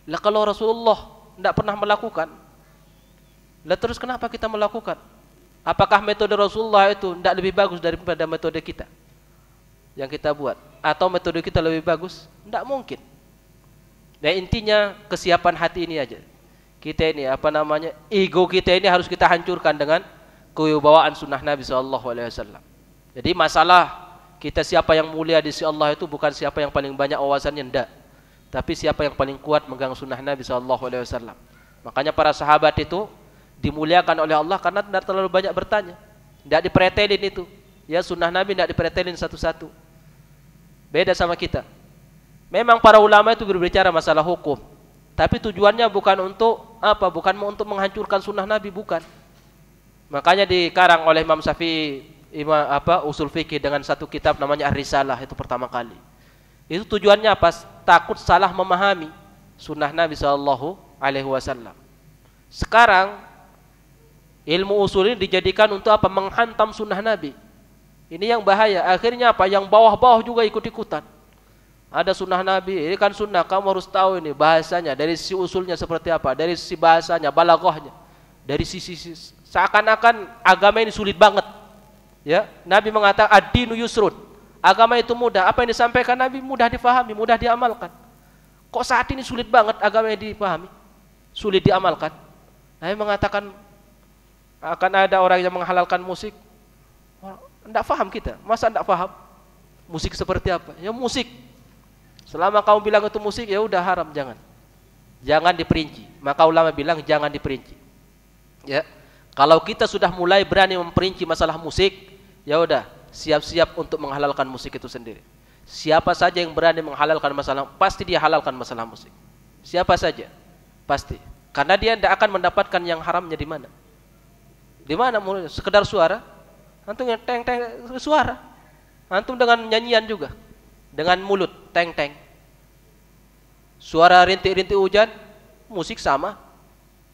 Lah kalau Rasulullah tidak pernah melakukan, lah terus kenapa kita melakukan? Apakah metode Rasulullah itu tidak lebih bagus daripada metode kita yang kita buat? Atau metode kita lebih bagus? Tidak mungkin. Nah intinya kesiapan hati ini aja. Kita ini ego kita ini harus kita hancurkan dengan kewibawaan sunnah Nabi SAW. Jadi masalah kita siapa yang mulia di sisi Allah itu bukan siapa yang paling banyak wawasannya, enggak. Tapi siapa yang paling kuat megang sunnah Nabi SAW. Makanya para sahabat itu dimuliakan oleh Allah karena tidak terlalu banyak bertanya, tidak dipretelin itu. Ya sunnah Nabi tidak dipretelin satu-satu. Beda sama kita. Memang para ulama itu berbicara masalah hukum, tapi tujuannya bukan untuk apa? Bukan untuk menghancurkan sunnah Nabi, bukan. Makanya dikarang oleh Imam Syafi'i usul fikih dengan satu kitab namanya Ar-Risalah itu pertama kali. Itu tujuannya apa? Takut salah memahami sunnah Nabi SAW. Sekarang ilmu usul ini dijadikan untuk apa? Menghantam sunnah Nabi. Ini yang bahaya. Akhirnya apa? Yang bawah-bawah juga ikut-ikutan. Ada sunnah Nabi, ini kan sunnah, kamu harus tahu ini bahasanya, dari sisi usulnya seperti apa, dari sisi bahasanya, balaghahnya, dari sisi seakan-akan agama ini sulit banget. Ya, Nabi mengatakan ad-dinu yusrun, agama itu mudah. Apa yang disampaikan Nabi mudah difahami, mudah diamalkan. Kok saat ini sulit banget agama yang dipahami, sulit diamalkan? Nabi mengatakan akan ada orang yang menghalalkan musik. Tidak paham kita, masa tidak paham musik seperti apa? Ya musik. Selama kamu bilang itu musik, ya udah haram, jangan diperinci. Maka ulama bilang jangan diperinci. Ya, kalau kita sudah mulai berani memperinci masalah musik, ya udah siap-siap untuk menghalalkan musik itu sendiri. Siapa saja yang berani menghalalkan masalah, pasti dia halalkan masalah musik. Siapa saja, pasti. Karena dia tidak akan mendapatkan yang haramnya di mana? Di mana? Sekedar suara. Antum yang teng-teng suara. Antum dengan nyanyian juga. Dengan mulut, teng-teng. Suara rintik-rintik hujan, musik sama.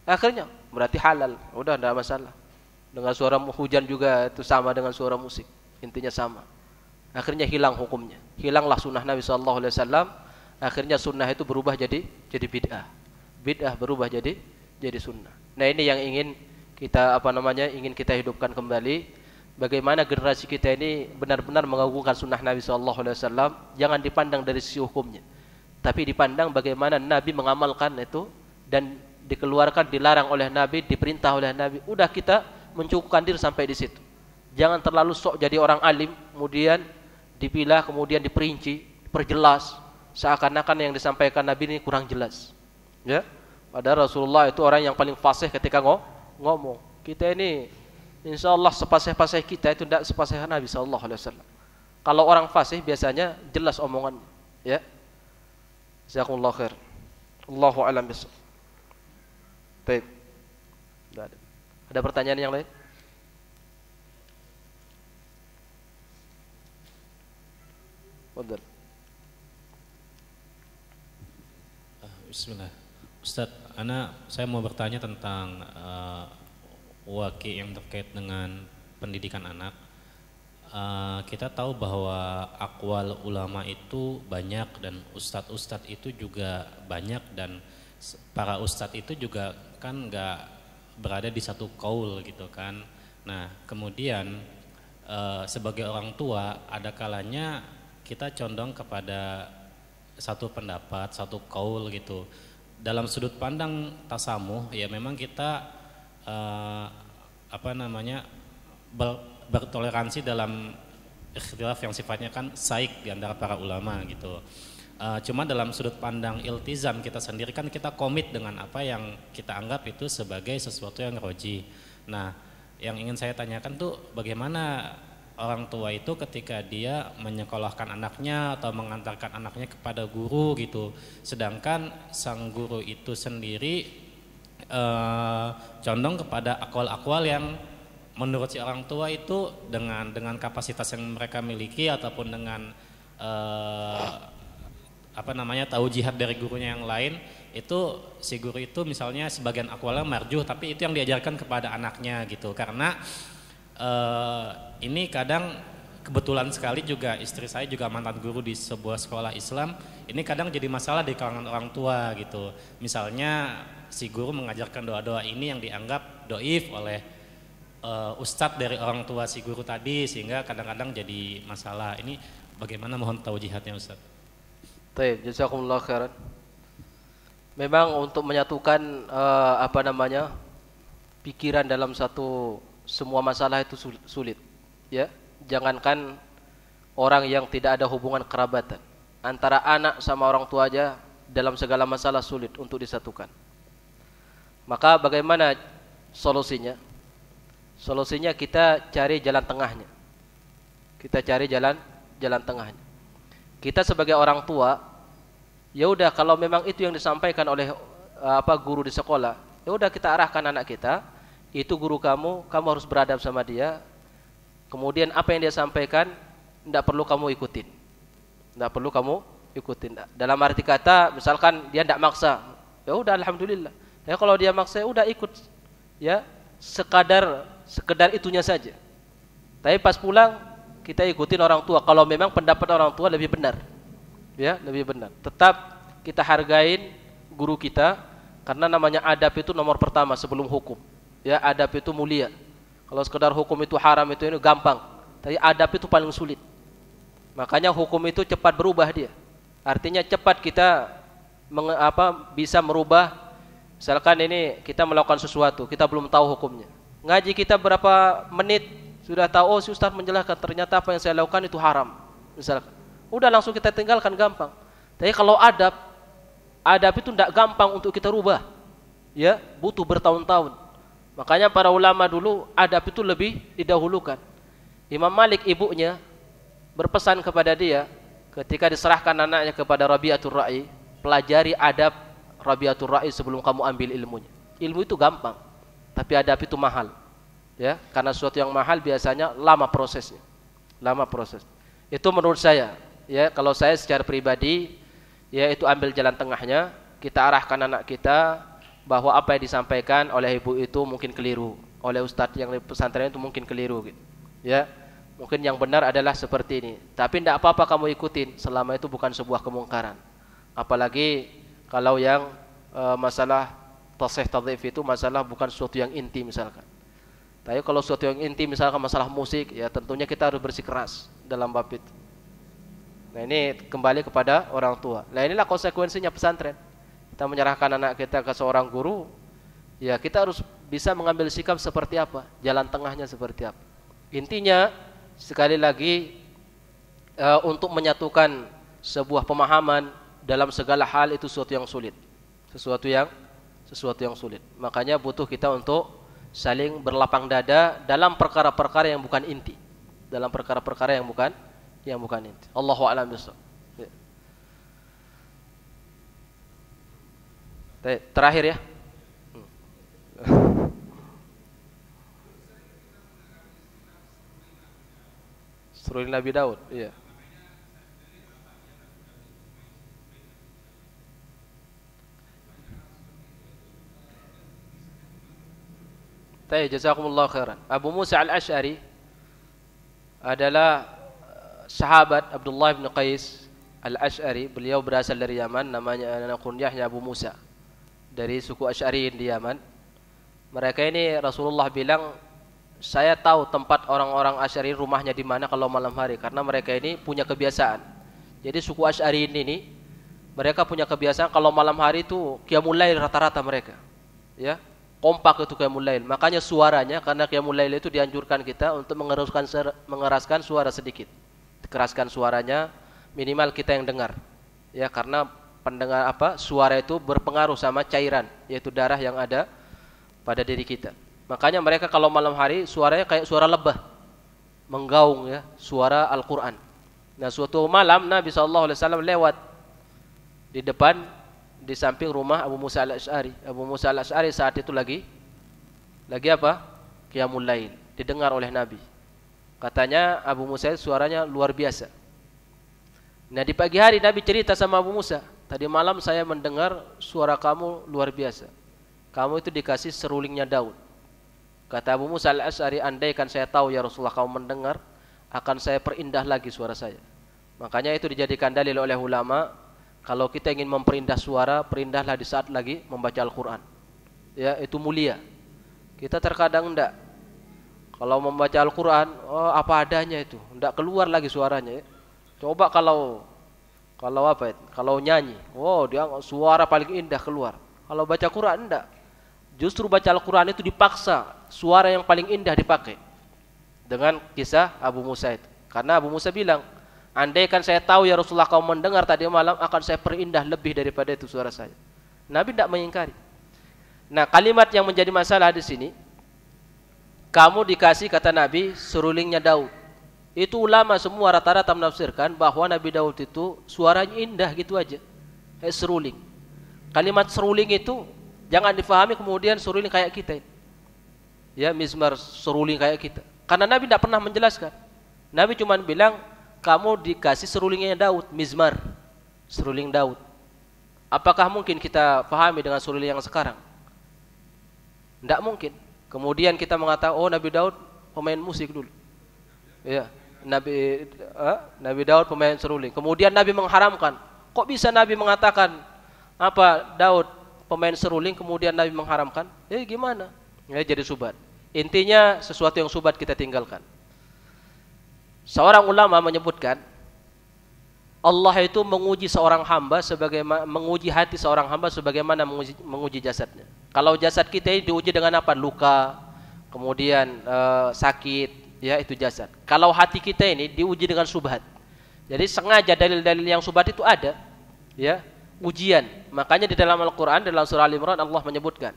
Akhirnya berarti halal. Udah tidak masalah. Dengan suara hujan juga itu sama dengan suara musik. Intinya sama. Akhirnya hilang hukumnya. Hilanglah sunnah Nabi SAW. Akhirnya sunnah itu berubah jadi bid'ah. Bid'ah berubah jadi sunnah. Nah ini yang ingin kita ingin kita hidupkan kembali. Bagaimana generasi kita ini benar-benar mengagungkan sunnah Nabi SAW. Jangan dipandang dari sisi hukumnya, tapi dipandang bagaimana Nabi mengamalkan itu dan dikeluarkan, dilarang oleh Nabi, diperintah oleh Nabi. Udah kita mencukupkan diri sampai di situ. Jangan terlalu sok jadi orang alim, kemudian dipilah, kemudian diperinci, perjelas, seakan-akan yang disampaikan Nabi ini kurang jelas. Ya, padahal Rasulullah itu orang yang paling fasih ketika ngomong. Kita ini insya Allah sepasih-pasih kita itu tidak sepasih Nabi SAW. Kalau orang fasih biasanya jelas omongannya. Ya, jazakumullah khair. Allahu a'lam bishawab. Baik. Ada pertanyaan yang lain? Fadhal. Bismillah. Ustadz, saya mau bertanya tentang waqi yang terkait dengan pendidikan anak. Kita tahu bahwa aqwal ulama itu banyak dan ustadz-ustadz itu juga banyak, dan para ustadz itu juga kan nggak berada di satu kaul gitu kan. Nah kemudian sebagai orang tua ada kalanya kita condong kepada satu pendapat, satu kaul gitu. Dalam sudut pandang tasamuh ya memang kita bertoleransi dalam ikhtilaf yang sifatnya kan saik di antara para ulama gitu. Cuma dalam sudut pandang iltizam kita sendiri kan kita komit dengan apa yang kita anggap itu sebagai sesuatu yang roji. Nah, yang ingin saya tanyakan tuh bagaimana orang tua itu ketika dia menyekolahkan anaknya atau mengantarkan anaknya kepada guru gitu. Sedangkan sang guru itu sendiri condong kepada akwal-akwal yang menurut si orang tua itu dengan kapasitas yang mereka miliki ataupun dengan tahu jihad dari gurunya yang lain, itu si guru itu misalnya sebagian akwalnya marjuh tapi itu yang diajarkan kepada anaknya gitu. Karena ini kadang kebetulan sekali juga istri saya juga mantan guru di sebuah sekolah Islam. Ini kadang jadi masalah di kalangan orang tua gitu. Misalnya si guru mengajarkan doa-doa ini yang dianggap doif oleh ustadz dari orang tua si guru tadi, sehingga kadang-kadang jadi masalah. Ini bagaimana, mohon tahu jihadnya Ustadz. Baik, jazakumullah khairan. Memang untuk menyatukan pikiran dalam semua masalah itu sulit, ya. Jangankan orang yang tidak ada hubungan kerabatan, antara anak sama orang tua aja dalam segala masalah sulit untuk disatukan. Maka bagaimana solusinya? Solusinya kita cari jalan tengahnya. Kita sebagai orang tua, ya udah kalau memang itu yang disampaikan oleh guru di sekolah, ya udah kita arahkan anak kita, itu guru kamu harus beradab sama dia. Kemudian apa yang dia sampaikan tidak perlu kamu ikutin. Dalam arti kata, misalkan dia tidak maksa, ya udah alhamdulillah. Ya kalau dia maksa, ya udah ikut, ya sekedar itunya saja. Tapi pas pulang kita ikutin orang tua kalau memang pendapat orang tua lebih benar. Ya, lebih benar. Tetap kita hargain guru kita karena namanya adab itu nomor pertama sebelum hukum. Ya, adab itu mulia. Kalau sekedar hukum itu haram itu ini gampang. Tapi adab itu paling sulit. Makanya hukum itu cepat berubah dia. Artinya cepat kita bisa merubah. Misalkan ini kita melakukan sesuatu, kita belum tahu hukumnya. Ngaji kita berapa menit sudah tahu, si Ustaz menjelaskan ternyata apa yang saya lakukan itu haram. Misalkan, udah langsung kita tinggalkan gampang. Tapi kalau adab itu tidak gampang untuk kita rubah. Ya, butuh bertahun-tahun. Makanya para ulama dulu adab itu lebih didahulukan. Imam Malik ibunya berpesan kepada dia ketika diserahkan anaknya kepada Rabi'atul Ra'i, pelajari adab Rabi'atul Ra'i sebelum kamu ambil ilmunya. Ilmu itu gampang, tapi adab itu mahal. Ya, karena sesuatu yang mahal biasanya lama prosesnya. Itu menurut saya. Ya, kalau saya secara pribadi, ya itu ambil jalan tengahnya, kita arahkan anak kita bahwa apa yang disampaikan oleh ibu itu mungkin keliru, oleh ustadz yang di pesantren itu mungkin keliru gitu. Ya, mungkin yang benar adalah seperti ini. Tapi tidak apa-apa kamu ikutin selama itu bukan sebuah kemungkaran. Apalagi kalau yang masalah tasih tadhif itu masalah bukan sesuatu yang inti misalkan. Tapi kalau sesuatu yang inti misalkan masalah musik, ya tentunya kita harus bersikeras dalam bab itu. Nah, ini kembali kepada orang tua. Nah, inilah konsekuensinya pesantren. Kita menyerahkan anak kita ke seorang guru, ya kita harus bisa mengambil sikap seperti apa, jalan tengahnya seperti apa. Intinya sekali lagi untuk menyatukan sebuah pemahaman dalam segala hal itu sesuatu yang sulit. Sesuatu yang sulit. Makanya butuh kita untuk saling berlapang dada dalam perkara-perkara yang bukan inti. Dalam perkara-perkara yang bukan inti. Allahu a'lam bishawab. Terakhir ya. Surah Nabi Daud, iya. Jazakumullah khairan. Abu Musa al-Ash'ari adalah sahabat Abdullah bin Qais al-Ash'ari. Beliau berasal dari Yaman, namanya kunyahnya Abu Musa. dari suku Asy'ariyin di Yaman. Mereka ini Rasulullah bilang, saya tahu tempat orang-orang Asy'ariyin rumahnya di mana kalau malam hari, karena mereka ini punya kebiasaan. Jadi suku Asy'ariyin ini mereka punya kebiasaan kalau malam hari itu qiyamul lail rata-rata mereka. Ya, kompak itu qiyamul lail. Makanya suaranya, karena qiyamul lail itu dianjurkan kita untuk mengeraskan suara sedikit. Dikeraskan suaranya, minimal kita yang dengar. Ya, karena pendengar suara itu berpengaruh sama cairan, yaitu darah yang ada pada diri kita. Makanya mereka kalau malam hari suaranya kayak suara lebah, menggaung ya, suara Al-Qur'an. Nah, suatu malam Nabi SAW lewat di depan, di samping rumah Abu Musa al-Asy'ari. Abu Musa al-Asy'ari saat itu lagi apa? Qiyamul lail. Didengar oleh Nabi. Katanya Abu Musa suaranya luar biasa. Nah, di pagi hari Nabi cerita sama Abu Musa, tadi malam saya mendengar suara kamu luar biasa. Kamu itu dikasih serulingnya Daud. Kata Abu Musa al-Asy'ari, andaikan saya tahu ya Rasulullah kamu mendengar, akan saya perindah lagi suara saya. Makanya itu dijadikan dalil oleh ulama, kalau kita ingin memperindah suara, perindahlah di saat lagi membaca Al-Quran. Ya, itu mulia. Kita terkadang enggak. Kalau membaca Al-Quran, oh apa adanya itu, enggak keluar lagi suaranya. Ya. Coba kalau Kalau nyanyi, oh dia suara paling indah keluar. Kalau baca Quran enggak. Justru baca Al-Quran itu dipaksa, suara yang paling indah dipakai. Dengan kisah Abu Musa itu. Karena Abu Musa bilang, andaikan saya tahu ya Rasulullah kau mendengar tadi malam, akan saya perindah lebih daripada itu suara saya. Nabi tidak mengingkari. Nah, kalimat yang menjadi masalah di sini, kamu dikasih kata Nabi serulingnya Daud. Itu ulama semua rata-rata menafsirkan bahwa Nabi Daud itu suaranya indah gitu aja. Seruling. Kalimat seruling itu jangan difahami kemudian seruling kayak kita. Ya, mizmar seruling kayak kita. Karena Nabi tidak pernah menjelaskan. Nabi cuma bilang kamu dikasih serulingnya Daud, mizmar, seruling Daud. Apakah mungkin kita pahami dengan seruling yang sekarang? Tidak mungkin. Kemudian kita mengatakan, oh Nabi Daud pemain musik dulu. Ya, Nabi Daud pemain seruling. Kemudian Nabi mengharamkan. Kok bisa Nabi mengatakan Daud pemain seruling kemudian Nabi mengharamkan? Gimana? Ya, jadi subhat. Intinya sesuatu yang subhat kita tinggalkan. Seorang ulama menyebutkan Allah itu menguji seorang hamba sebagaimana menguji hati seorang hamba sebagaimana menguji jasadnya. Kalau jasad kita ini diuji dengan apa? Luka, kemudian sakit, ya itu jasad. Kalau hati kita ini diuji dengan subhat. Jadi sengaja dalil-dalil yang subhat itu ada, ya, ujian. Makanya di dalam Al-Qur'an dalam surah Al-Imran Allah menyebutkan,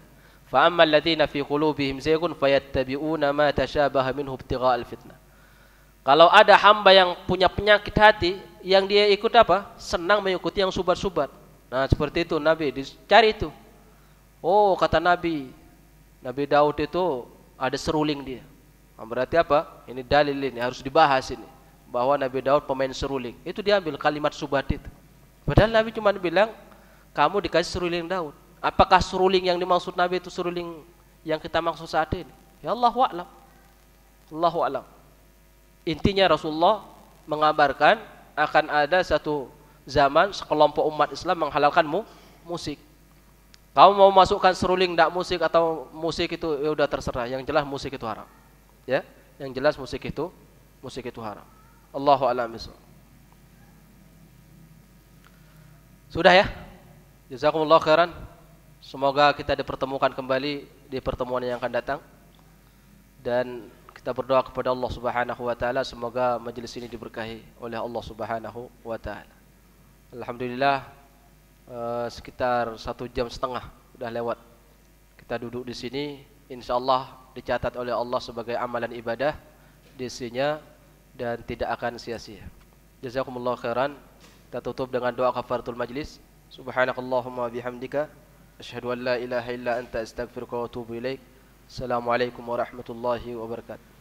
fa ammal ladzina fi qulubihim zaygun fayattabi'una ma tashabaha minhu ibtigha'al fitnah. Kalau ada hamba yang punya penyakit hati, yang dia ikut apa? Senang mengikuti yang subhat-subhat. Nah, seperti itu Nabi dicari itu. Oh, kata Nabi Daud itu ada seruling dia. Nah, berarti apa? Ini dalil ini harus dibahas ini bahwa Nabi Daud pemain seruling. Itu diambil kalimat subhat itu. Padahal Nabi cuma bilang kamu dikasih seruling Daud. Apakah seruling yang dimaksud Nabi itu seruling yang kita maksud saat ini? Ya Allahu a'lam. Allahu a'lam. Intinya Rasulullah mengabarkan akan ada satu zaman sekelompok umat Islam menghalalkan musik. Kamu mau masukkan seruling tidak musik atau musik itu ya udah terserah. Yang jelas musik itu haram. Ya, yang jelas musik itu haram. Allahu a'lam bishawab. Sudah ya? Jazakumullah khairan. Semoga kita dipertemukan kembali di pertemuan yang akan datang. Dan kita berdoa kepada Allah Subhanahu wa taala semoga majelis ini diberkahi oleh Allah Subhanahu wa taala. Alhamdulillah sekitar 1,5 jam sudah lewat. Kita duduk di sini, insyaallah dicatat oleh Allah sebagai amalan ibadah di sisinya dan tidak akan sia-sia. Jazakumullah khairan. Kita tutup dengan doa kafaratul majlis. Subhanakallahumma bihamdika asyhadu an la ilaha illa anta astaghfiruka wa atubu ilaik. Assalamualaikum warahmatullahi wabarakatuh.